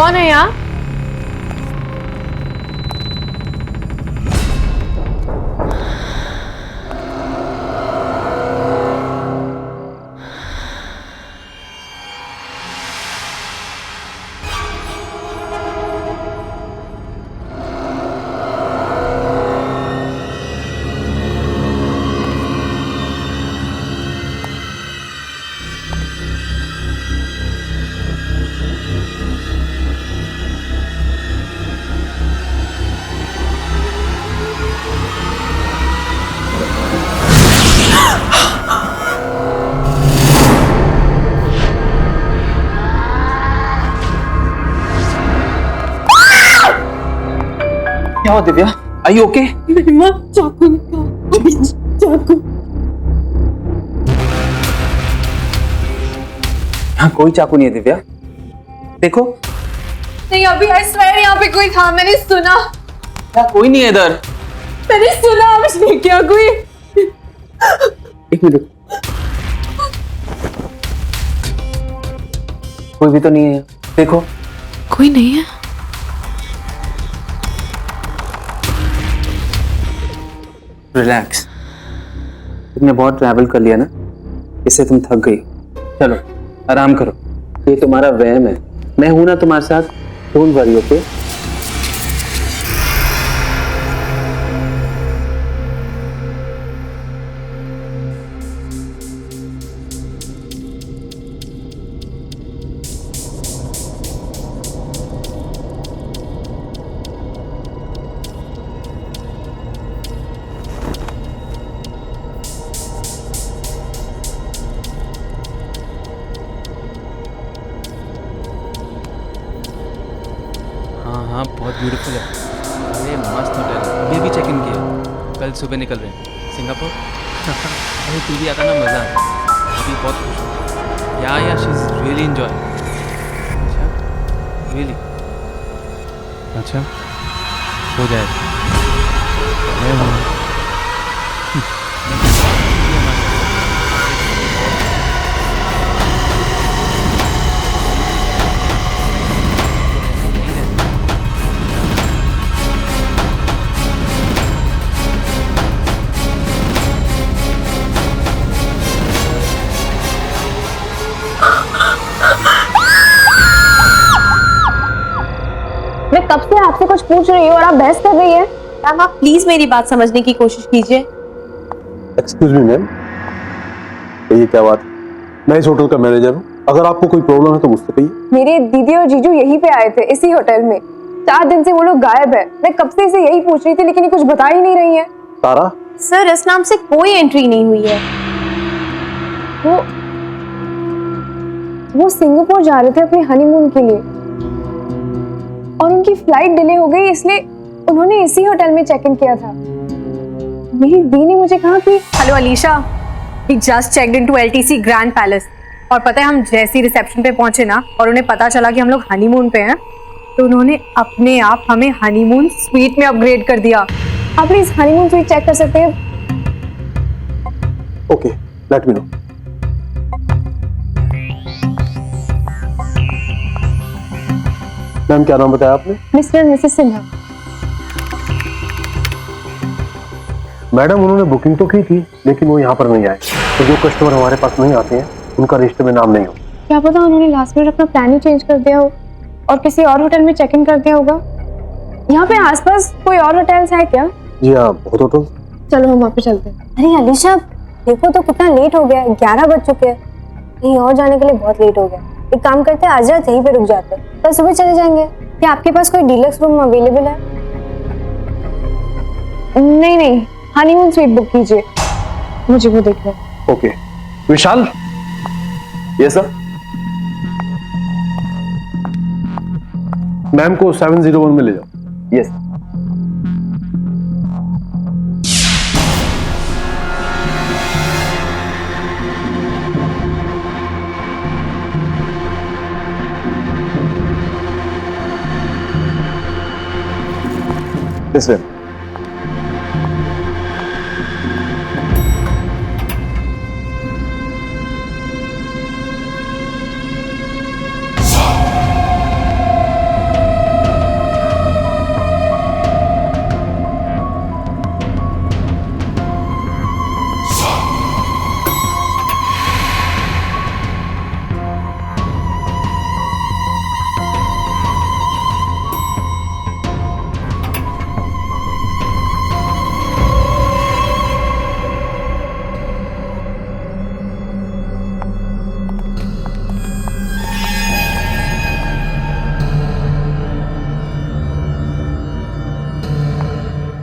Speaker 12: कौन है यहाँ?
Speaker 11: क्या हुआ दिव्या? Are you okay?
Speaker 12: चाकू निकाल, चाकू।
Speaker 11: यहाँ कोई चाकू नहीं है दिव्या, देखो।
Speaker 12: नहीं अभी I swear यहाँ पे कोई था, मैंने सुना।
Speaker 11: यहाँ कोई नहीं है इधर।
Speaker 12: मैंने सुना उसने क्या कोई।
Speaker 11: एक मिनट, कोई भी तो नहीं है, देखो।
Speaker 7: कोई नहीं है।
Speaker 11: रिलैक्स, तुमने बहुत ट्रैवल कर लिया ना, इससे तुम थक गई। चलो आराम करो, ये तुम्हारा वहम है, मैं हूं ना तुम्हारे साथ, डोंट वरी, ओके?
Speaker 15: हाँ बहुत ब्यूटीफुल है। अरे मस्त होटल है, अभी अभी चेक इन किया, कल सुबह निकल रहे हैं सिंगापुर। अरे तू भी आता ना, मज़ा आता। अभी बहुत खुश हूँ। या शी इज़ रियली इन्जॉय। अच्छा रियली? अच्छा हो जाएगा, मैं हूँ।
Speaker 6: मैं कब से आपसे कुछ पूछ रही हूँ और आप बहस कर रही हैं। मैम आप प्लीज मेरी बात समझने की कोशिश कीजिए।
Speaker 16: एक्सक्यूज मी मैम, ये क्या बात? मैं इस होटल का मैनेजर हूँ, अगर आपको कोई प्रॉब्लम है तो मुझसे कहिए।
Speaker 12: मेरे दीदी और जीजू यहीं पे आए थे, इसी होटल में। 4 दिन से वो लोग गायब है। मैं कब से इसे यही पूछ रही थी, लेकिन ये कुछ बता ही नहीं रही है।
Speaker 16: तारा?
Speaker 6: सर इस नाम से कोई एंट्री नहीं हुई है।
Speaker 12: वो सिंगापुर जा रहे थे अपने हनीमून के लिए और उनकी फ्लाइट डिले हो गई, इसलिए उन्होंने इसी होटल में चेक इन किया था। मेरी दी ने मुझे कहा कि hello Alisha, we just checked into LTC Grand Palace. और पता है हम जैसे ही रिसेप्शन पे पहुंचे ना और उन्हें पता चला कि हम लोग हनीमून पे हैं, तो उन्होंने अपने आप हमें हनीमून स्वीट में अपग्रेड कर दिया। आप प्लीज हनीमून स्वीट चेक कर सकते हैं?
Speaker 16: Okay, let me know. Ma'am क्या नाम बताया आपने?
Speaker 12: Mister Mrs Sinha.
Speaker 16: मैडम उन्होंने बुकिंग तो की थी, लेकिन वो यहाँ पर नहीं आए। तो जो कस्टमर हमारे पास नहीं आते हैं उनका रजिस्टर में नाम नहीं हो।
Speaker 12: क्या पता उन्होंने लास्ट मिनट अपना प्लान ही चेंज कर दिया हो और किसी और होटल में चेक इन कर दिया होगा। यहाँ पे आसपास कोई और होटल्स है क्या?
Speaker 16: जी हाँ, बहुत होटल।
Speaker 12: चलो हम वहाँ पे चलते हैं।
Speaker 6: अरे अलीशा देखो तो कितना लेट हो गया है, 11 बज चुके हैं। कहीं और जाने के लिए बहुत लेट हो गया। एक काम करते हैं, आज रात यहीं पे रुक जाते हैं, कल सुबह चले जाएंगे। क्या आपके पास कोई डीलक्स रूम अवेलेबल है?
Speaker 12: नहीं नहीं, हनीमून स्वीट बुक कीजिए, मुझे वो देखना है।
Speaker 16: ओके विशाल, ये सर मैम को 701 में ले जाओ।
Speaker 11: Yes.
Speaker 16: This way.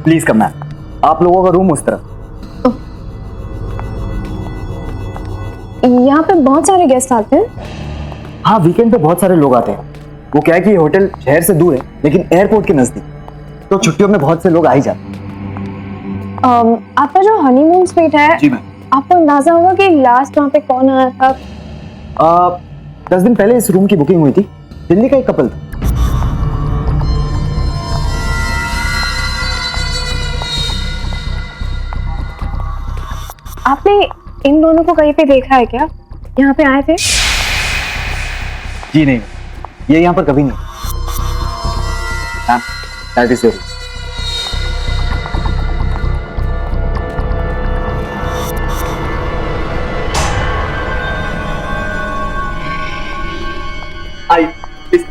Speaker 17: Please come ma'am, आप लोगों का रूम उस तरफ।
Speaker 6: यहाँ पे बहुत सारे गेस्ट आते हैं।
Speaker 17: हाँ, वीकेंड पे बहुत सारे लोग आते हैं। वो क्या है कि ये होटल शहर से दूर है लेकिन एयरपोर्ट के नजदीक, तो छुट्टियों में बहुत से लोग आ ही जाते हैं।
Speaker 6: आपका जो हनीमून स्वीट है,
Speaker 17: जी मैम।
Speaker 6: आपको अंदाजा होगा कि लास्ट वहाँ पे कौन आया था?
Speaker 17: 10 दिन पहले इस रूम की बुकिंग हुई थी। दिल्ली का एक कपल था।
Speaker 6: आपने इन दोनों को कहीं पे देखा है क्या? यहाँ पे आए थे?
Speaker 17: जी नहीं, ये यहाँ पर कभी नहीं। Ma'am, that is your room. आइए, प्लीज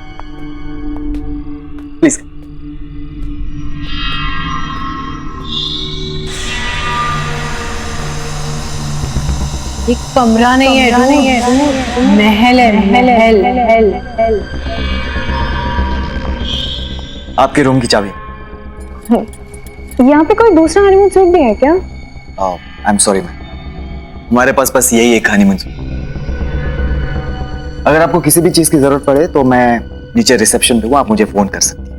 Speaker 17: प्लीज।
Speaker 12: ये कमरा नहीं है, महल है, महल।
Speaker 17: आपके रूम की चाबी।
Speaker 6: यहाँ पे कोई दूसरा हनीमून स्वीट भी है क्या?
Speaker 17: आई एम सॉरी मैम, हमारे पास बस यही एक हनीमून स्वीट। अगर आपको किसी भी चीज की जरूरत पड़े तो मैं नीचे रिसेप्शन पे हूँ, आप मुझे फोन कर सकती हैं।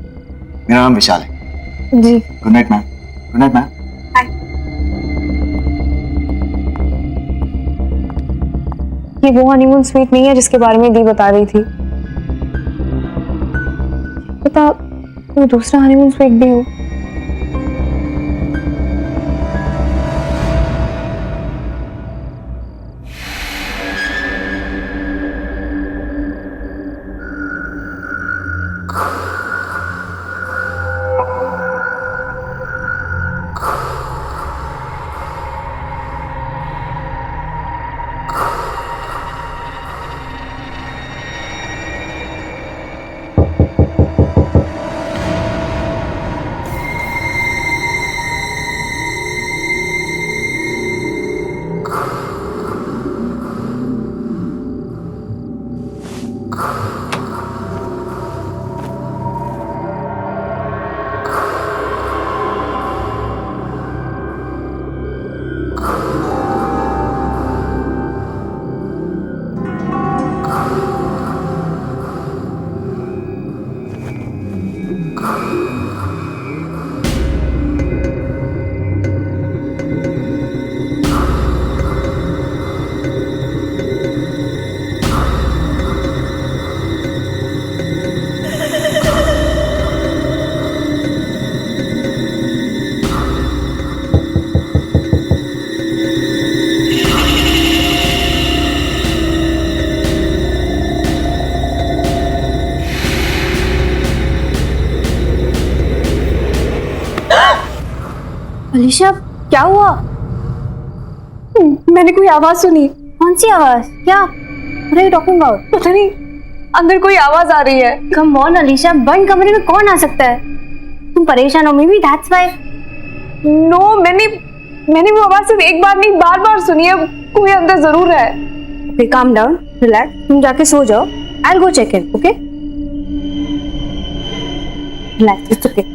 Speaker 17: मेरा नाम विशाल है।
Speaker 6: जी।
Speaker 17: Good night ma'am. Good night ma'am.
Speaker 6: ये वो हनीमून स्वीट नहीं है जिसके बारे में दी बता रही थी। पता कोई दूसरा हनीमून स्वीट भी हो। अलीशा, क्या हुआ?
Speaker 12: मैंने कोई आवाज सुनी।
Speaker 6: कौन सी आवाज? क्या? What are you talking about?
Speaker 12: पता नहीं, अंदर कोई आवाज आ रही है।
Speaker 6: Come on अलीशा, बंद कमरे में कौन आ सकता है? तुम परेशान हो, maybe that's why।
Speaker 12: No, मैंने वो आवाज सिर्फ एक बार नहीं बार-बार सुनी है। कोई अंदर जरूर है।
Speaker 6: Okay, calm down, relax। तुम जाके सो जाओ। I'll go check in, okay? Relax, it's okay।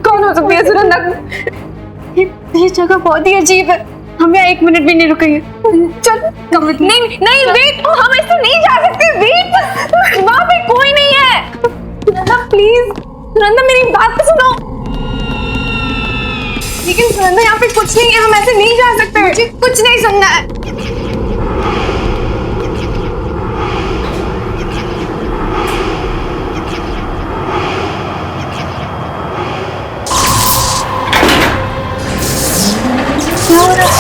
Speaker 12: कौन हो सकती है सुनंदा? ये जगह बहुत ही अजीब है, हम यहाँ 1 मिनट भी नहीं रुकेंगे। चल नहीं नहीं वेट, हम ऐसे नहीं जा सकते। वेट, वहाँ पे कोई नहीं है। सुनंदा प्लीज, सुनंदा मेरी बात तो सुनो। लेकिन सुनंदा यहाँ पे कुछ नहीं है, हम ऐसे नहीं जा सकते। मुझे कुछ नहीं सुनना है। क्या हो रहा है?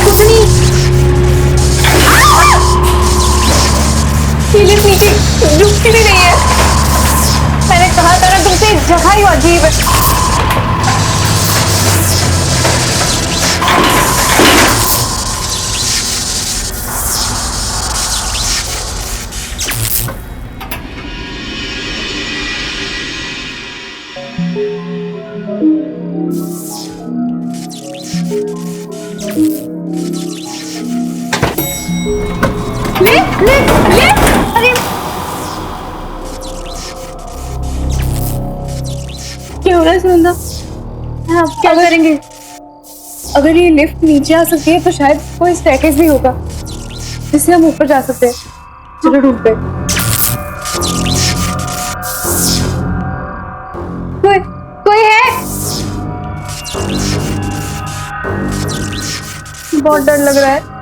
Speaker 12: कुछ नहीं। ये लिफ्ट नीचे रुकती भी नहीं है। मैंने कहा था ना तुमसे, जगह ही अजीब है। अरे क्या हो रहा है सुनंदा? आप क्या करेंगे? अगर ये लिफ्ट नीचे आ सकती है तो शायद कोई स्टेयरकेस भी होगा जिससे हम ऊपर जा सकते हैं। चलो ढूंढते हैं। कोई है? बहुत डर लग रहा है।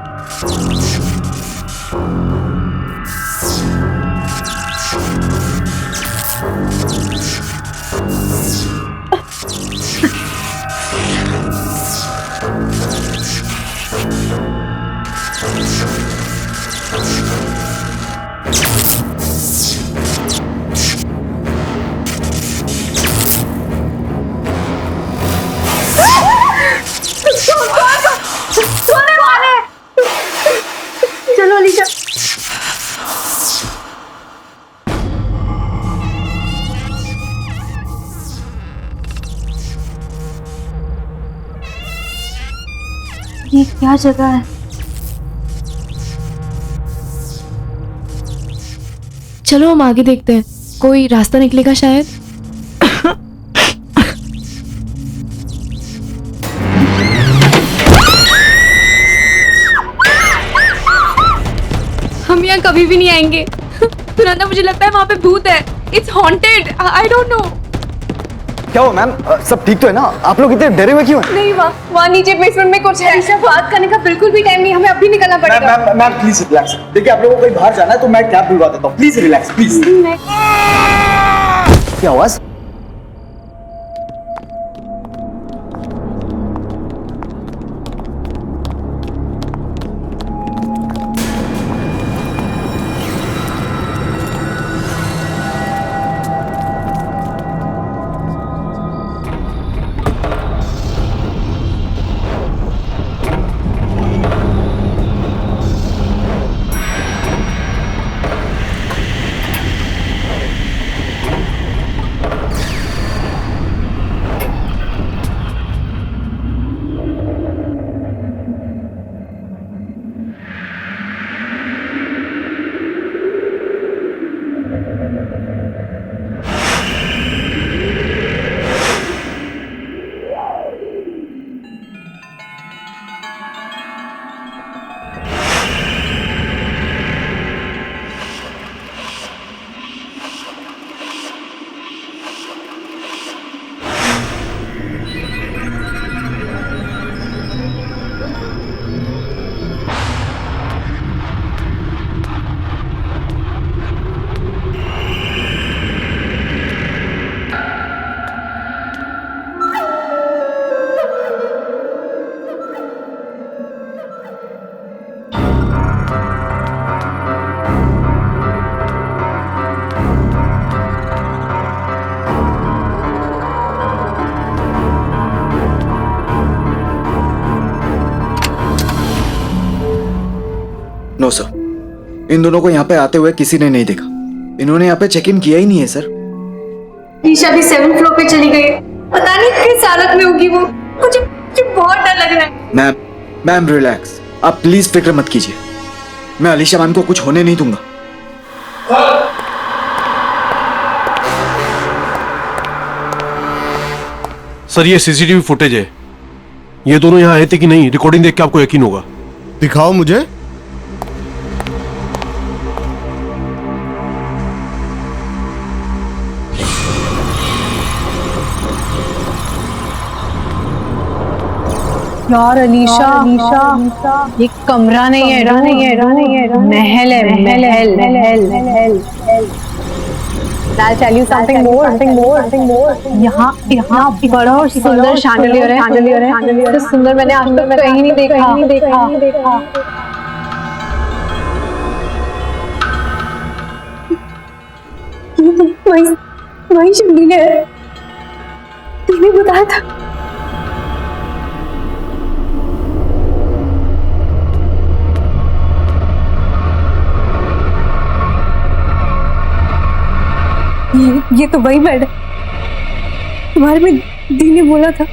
Speaker 12: सोने वाले। चलो अलीशा। ये क्या जगह है?
Speaker 18: चलो हम आगे देखते हैं, कोई रास्ता निकलेगा शायद। हम यहाँ कभी भी नहीं आएंगे। सुनंदा मुझे लगता है वहाँ पे भूत है। It's haunted. I don't know.
Speaker 17: क्या हुआ मैम? सब ठीक तो है ना? आप लोग इतने डरे हुए क्यों हैं?
Speaker 12: नहीं, वहाँ नीचे बेसमेंट में कुछ है। अलीशा, बात करने का बिल्कुल भी टाइम नहीं, हमें अभी निकलना पड़ेगा।
Speaker 17: Ma'am please relax. देखिए आप लोगों को कहीं बाहर जाना है तो मैं कैब बुलवा देता हूँ। Please relax please. क्या आवाज? नो सर, इन दोनों को यहाँ पे आते हुए किसी ने नहीं देखा। इन्होंने यहाँ पे चेक इन किया ही नहीं है सर।
Speaker 12: ईशा भी 7th फ्लोर पे चली गई, पता नहीं किस हालत में होगी वो। मुझे बहुत डर लग रहा है।
Speaker 17: मैम रिलैक्स, आप प्लीज फिक्र मत कीजिए। मैं अलीशा मैम को कुछ होने नहीं दूंगा।
Speaker 16: सर ये सीसीटीवी फुटेज है, ये दोनों यहाँ आए थे कि नहीं, रिकॉर्डिंग देख के आपको यकीन होगा।
Speaker 9: दिखाओ मुझे।
Speaker 12: यार अलीशा, ये कमरा नहीं है, महल है, महल। I'll tell you something more. यहाँ बड़ा और सुंदर शैंडलियर है। तो सुंदर मैंने आज तक कहीं नहीं देखा। वही शैंडलियर है, तुमने बताया था। ये तो वही बेड है, तुम्हारे में दी ने बोला था।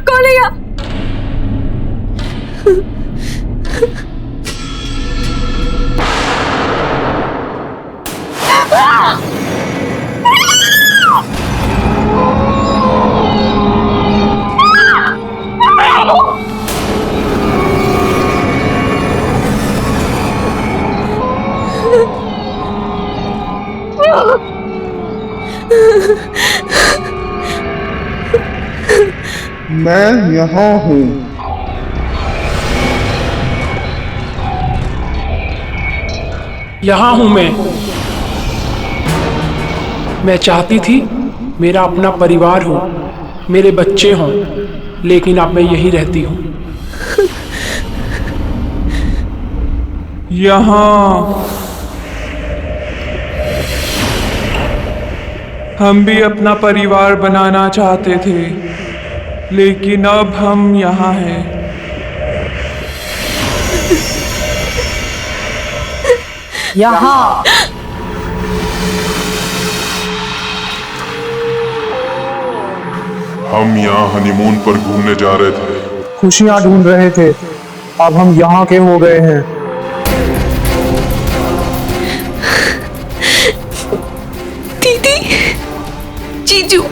Speaker 12: कौन है यहाँ?
Speaker 9: मैं यहाँ हूँ।
Speaker 19: यहाँ हूँ मैं चाहती थी मेरा अपना परिवार हो, मेरे बच्चे हों, लेकिन अब मैं यहीं रहती हूँ।
Speaker 1: यहाँ हम भी अपना परिवार बनाना चाहते थे, लेकिन अब हम यहाँ हैं।
Speaker 12: यहाँ
Speaker 10: हम यहाँ हनीमून पर घूमने जा रहे थे,
Speaker 9: खुशियाँ ढूंढ रहे थे, अब हम यहाँ के हो गए हैं।
Speaker 18: दीदी, जीजू,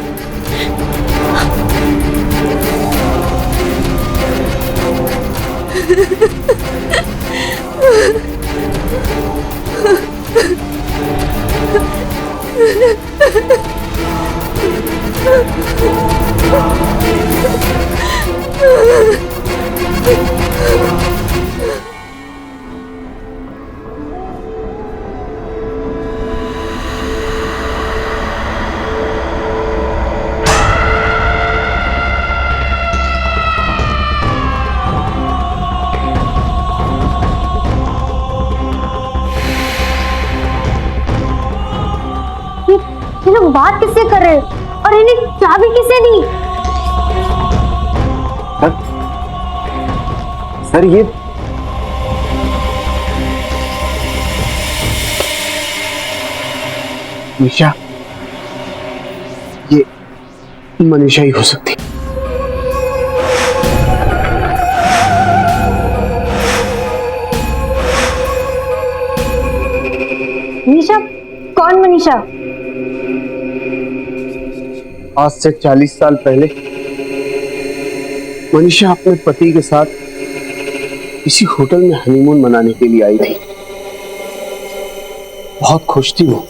Speaker 6: ये लोग बात किससे कर रहे हैं और इन्हें चाबी किसने दी?
Speaker 17: सर ये निशा, ये मनीषा ही हो सकती।
Speaker 6: मनीषा? कौन मनीषा?
Speaker 17: आज से 40 साल पहले मनीषा अपने पति के साथ किसी होटल में हनीमून मनाने के लिए आई थी। बहुत खुश थी वो,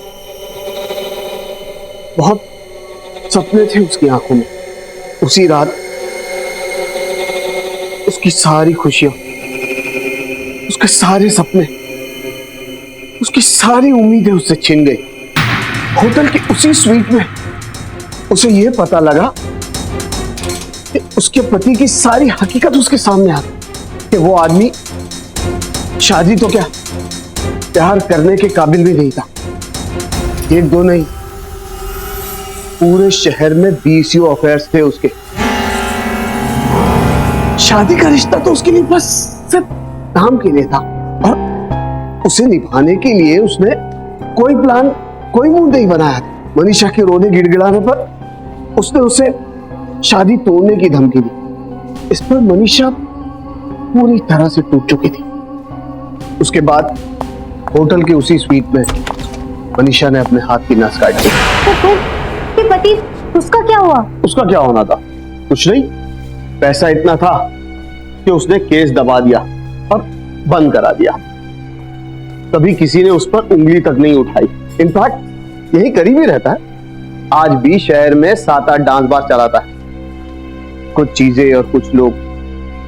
Speaker 17: बहुत सपने थे उसकी आंखों में। उसी रात उसकी सारी खुशियां, उसके सारे सपने, उसकी सारी उम्मीदें उससे छिन गई। होटल की उसी स्वीट में उसे यह पता लगा कि उसके पति की सारी हकीकत उसके सामने आ गई कि वो आदमी शादी तो क्या, प्यार करने के काबिल भी नहीं था। एक दो नहीं, पूरे शहर में 20 अफेयर्स थे उसके। शादी का रिश्ता तो उसके लिए बस सिर्फ काम के लिए था, और उसे निभाने के लिए उसने कोई प्लान, कोई मूड नहीं बनाया था। मनीषा के रोने गिड़गिड़ाने पर उसने उसे शादी तोड़ने की धमकी दी। इस पर मनीषा पूरी तरह से टूट चुकी थी। उसके बाद होटल के उसी स्वीट में मनीषा ने अपने हाथ की नस काट दी।
Speaker 6: तो पति, उसका क्या हुआ?
Speaker 17: उसका क्या होना था? कुछ नहीं, पैसा इतना था कि उसने केस दबा दिया और बंद करा दिया। कभी किसी ने उस पर उंगली तक नहीं उठाई। इनफैक्ट यही करीब ही रहता है। आज भी शहर में 7-8 डांस बार चलाता है। कुछ चीजें और कुछ लोग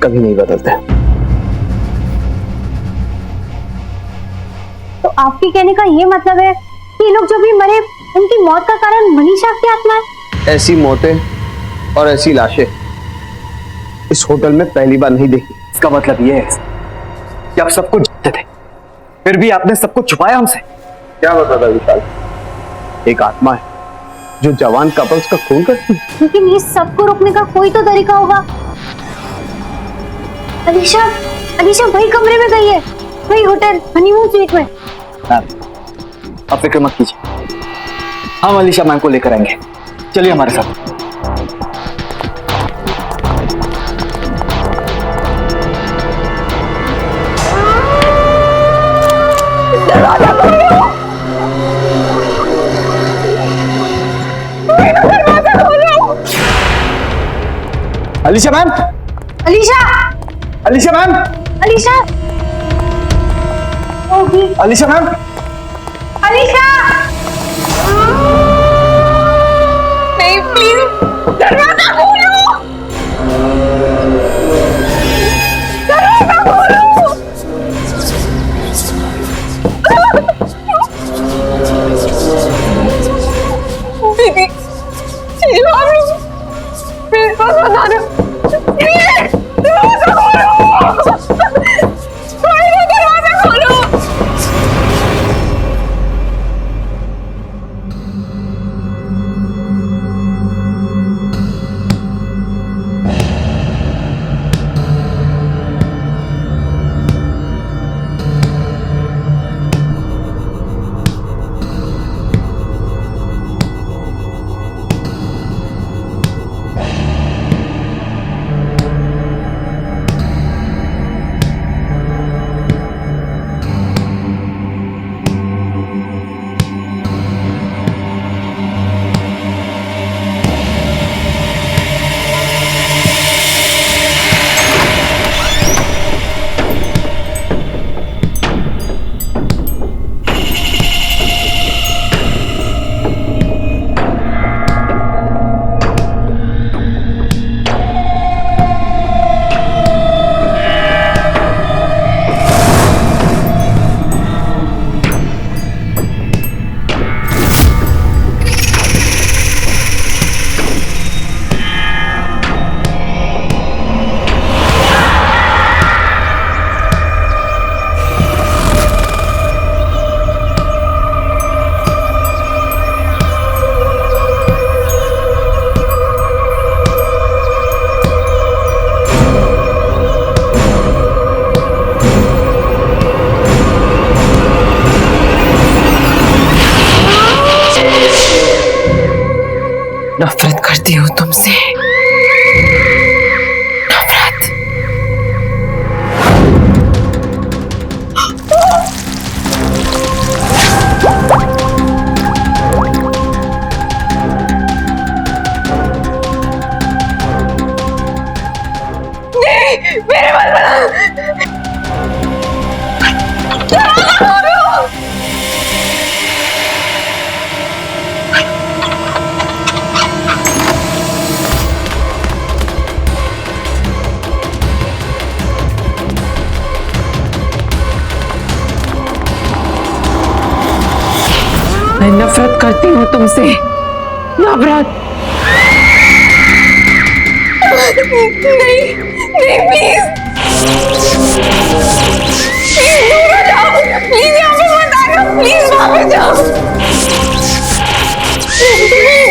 Speaker 17: कभी नहीं बदलते।
Speaker 6: तो आपके कहने का ये मतलब है कि ये लोग जो भी मरे, उनकी मौत का कारण मनीषा की आत्मा है?
Speaker 17: ऐसी मौतें और ऐसी लाशें इस होटल में पहली बार नहीं देखी।
Speaker 20: इसका मतलब ये है कि आप सब कुछ जानते थे, फिर भी आपने सब कुछ छुपाया हमसे।
Speaker 17: क्या बता था विशाल? एक आत्मा है जो जवान कपल्स का खून करती है।
Speaker 6: लेकिन ये सबको रोकने का कोई तो तरीका होगा। अलीशा, अलीशा वही कमरे में गई है, वही होटल हनीमून स्वीट में।
Speaker 20: आप फिक्र मत कीजिए, हम अलीशा मैम को लेकर आएंगे। चलिए हमारे साथ।
Speaker 6: दरवाजा खोलो! दरवाजा खोलो!
Speaker 20: Alisha ma'am!
Speaker 6: Alisha!
Speaker 20: Alisha ma'am!
Speaker 6: Alisha!
Speaker 20: Alisha ma'am!
Speaker 6: Alisha! नहीं, प्लीज दरवाजा खोलो! दरवाजा खोलो! दीदी, चलो आप लोग मेरे पास बता दो। दरवाजा खोलो! दरवाजा खोलो!
Speaker 13: नफरत करती हूँ तुमसे। नफरत।
Speaker 6: नहीं, मेरे बाल बना।
Speaker 13: मैं नफरत करती हूँ तुमसे। नफरत।
Speaker 6: नहीं, नहीं, प्लीज दूर हो जाओ। प्लीज यहाँ पे मत आना। प्लीज वहाँ पे जाओ।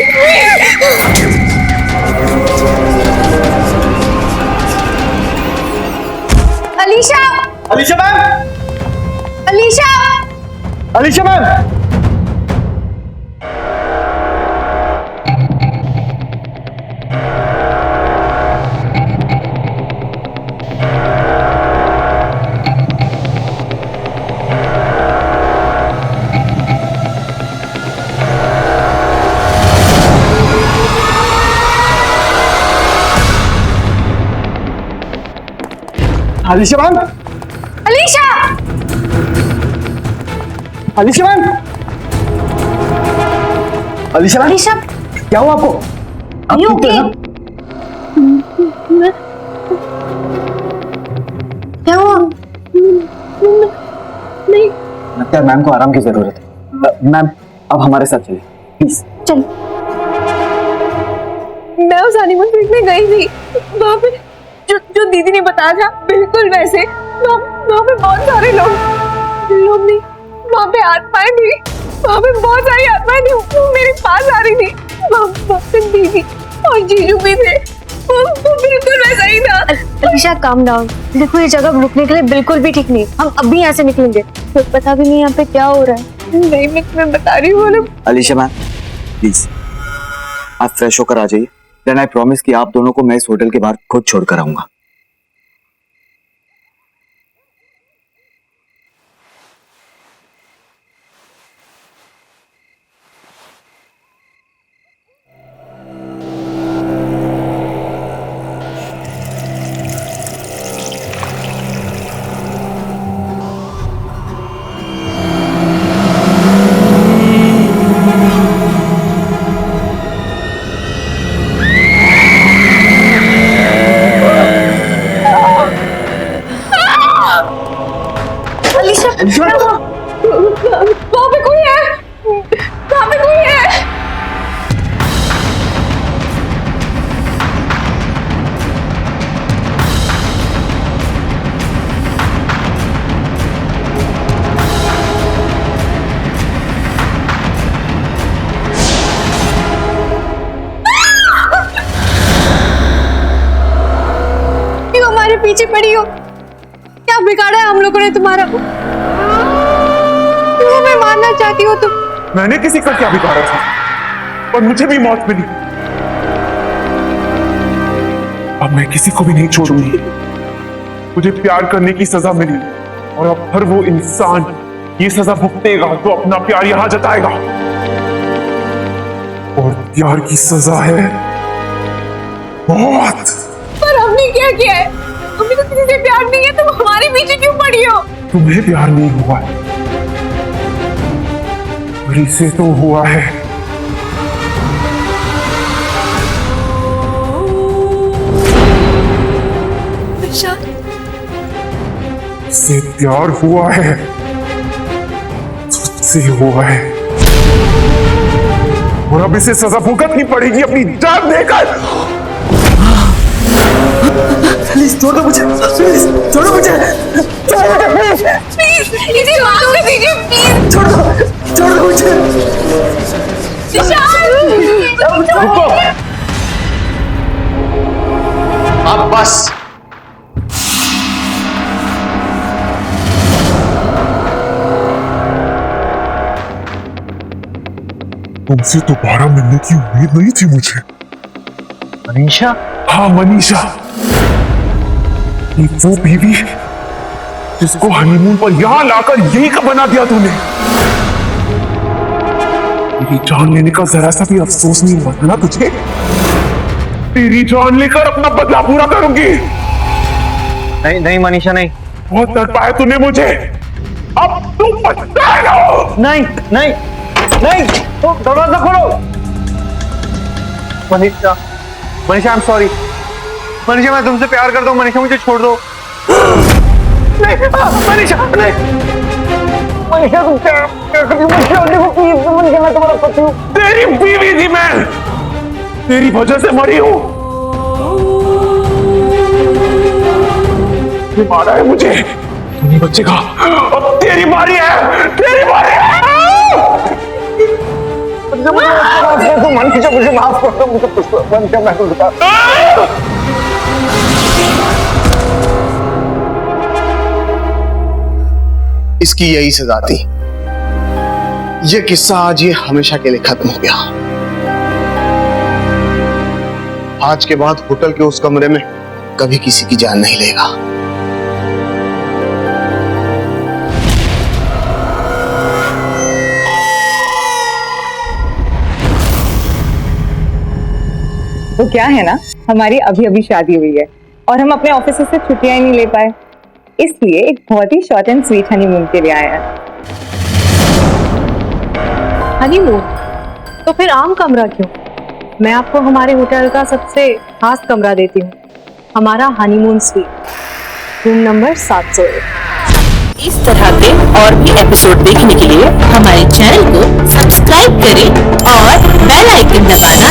Speaker 6: Please
Speaker 12: Alisha
Speaker 20: Alisha ma'am,
Speaker 12: Alisha
Speaker 20: Alisha ma'am, Alisha ma'am,
Speaker 12: Alisha
Speaker 20: Alisha ma'am, Alisha ma'am,
Speaker 12: Alisha
Speaker 20: क्या हुआ आपको? आप ठीक तो हैं ना?
Speaker 12: क्या हुआ? नहीं
Speaker 20: लगता है मैम को आराम की जरूरत है। मैम अब हमारे साथ चलिए प्लीज।
Speaker 12: चल। मैं उस हनीमून स्वीट में गई थी, वहाँ पे जो दीदी ने बताया था बिल्कुल वैसे। वहाँ पे बहुत सारे लोग नहीं, वहाँ पे आत्माएं थी, वहाँ पे बहुत सारी आत्माएं थी, वो मेरे पास आ रही थी। वहाँ पे दीदी और जीजू भी थे, वो बिल्कुल वैसा ही था। अलीशा काम डाउन, देखो ये जगह रुकने के लिए बिल्कुल भी ठीक नहीं। हम अभी यहाँ से निकलेंगे, तो पता भी नहीं यहाँ पे क्या हो रहा है। नहीं मैं तुम्हें बता रही हूँ।
Speaker 20: अलीशा मैम प्लीज आप फ्रेश होकर आ जाइए, देन आई प्रॉमिस कि आप दोनों को मैं इस होटल के बाहर खुद छोड़कर आऊंगा।
Speaker 12: वहाँ पे कोई है, वहाँ पे कोई है। क्यों हमारे पीछे पड़ी हो? क्या बिगाड़ा है हम लोगों ने तुम्हारा? क्यों मैं मारना चाहती हो तुम?
Speaker 9: मैंने किसी का क्या बिगाड़ा था और मुझे भी मौत मिली। अब मैं किसी को भी नहीं छोड़ूंगी। मुझे प्यार करने की सजा मिली और अब हर वो इंसान ये सजा भुगतेगा तो अपना प्यार यहां जताएगा। और प्यार की सजा है मौत।
Speaker 12: पर हमने क्या किया है? हमें तो किसी से प्यार नहीं है, तुम हमारे पीछे क्यों पड़ी हो?
Speaker 9: तुम्हें प्यार नहीं हुआ है, से तो हुआ है। से प्यार हुआ है, तुझसे हुआ है और अब इसे सजा भुगतनी पड़ेगी अपनी जान देकर।
Speaker 20: प्लीज छोड़ दो मुझे, प्लीज छोड़ो मुझे,
Speaker 12: प्लीज इसे माफ कर दीजिए, प्लीज
Speaker 20: छोड़ दो मुझे।
Speaker 17: रुको, अब बस।
Speaker 9: तुमसे दोबारा मिलने की उम्मीद नहीं थी मुझे।
Speaker 17: मनीषा?
Speaker 9: हाँ मनीषा, ये वो बीवी जिसको हनीमून पर यहां लाकर यही का बना दिया तूने। मेरी जान लेने का जरा सा भी अफसोस नहीं हुआ ना तुझे? तेरी जान लेकर अपना बदला पूरा करूंगी।
Speaker 17: नहीं नहीं मनीषा नहीं।
Speaker 9: बहुत तड़पाया तूने मुझे, अब तू पछताएगा।
Speaker 17: नहीं नहीं नहीं, तो दरवाजा खोलो। Manisha, Manisha I am sorry. Manisha मैं तुमसे प्यार करता हूँ। मनीषा मुझे छोड़ दो। नहीं मनीषा नहीं। मनीषा तुम क्या करती हो? मनीषा मैं तुम्हारा पति हूँ।
Speaker 9: तेरी बीवी थी मैं, तेरी वजह से मरी हूँ। ये मारा है मुझे, तू नहीं बचेगा। अब तेरी बारी है, तेरी बारी है।
Speaker 17: मुझे माफ कर दो, मुझे पुष्पा मैं तो बता। इसकी यही सजा थी। ये किस्सा आज ये हमेशा के लिए खत्म हो गया। आज के बाद होटल के उस कमरे में कभी किसी की जान नहीं लेगा।
Speaker 13: वो क्या है ना, हमारी अभी अभी शादी हुई है और हम अपने ऑफिस से छुट्टियां ही नहीं ले पाए, इसलिए एक बहुत ही शॉर्ट एंड स्वीट हनीमून के लिए आया है।
Speaker 12: हनीमून? तो फिर आम कमरा क्यों? मैं आपको हमारे होटल का सबसे खास कमरा देती हूँ, हमारा हनीमून स्वीट, रूम नंबर 701।
Speaker 21: इस तरह के और भी एपिसोड देखने के लिए हमारे चैनल को सब्सक्राइब करें और बेल आइकन दबाना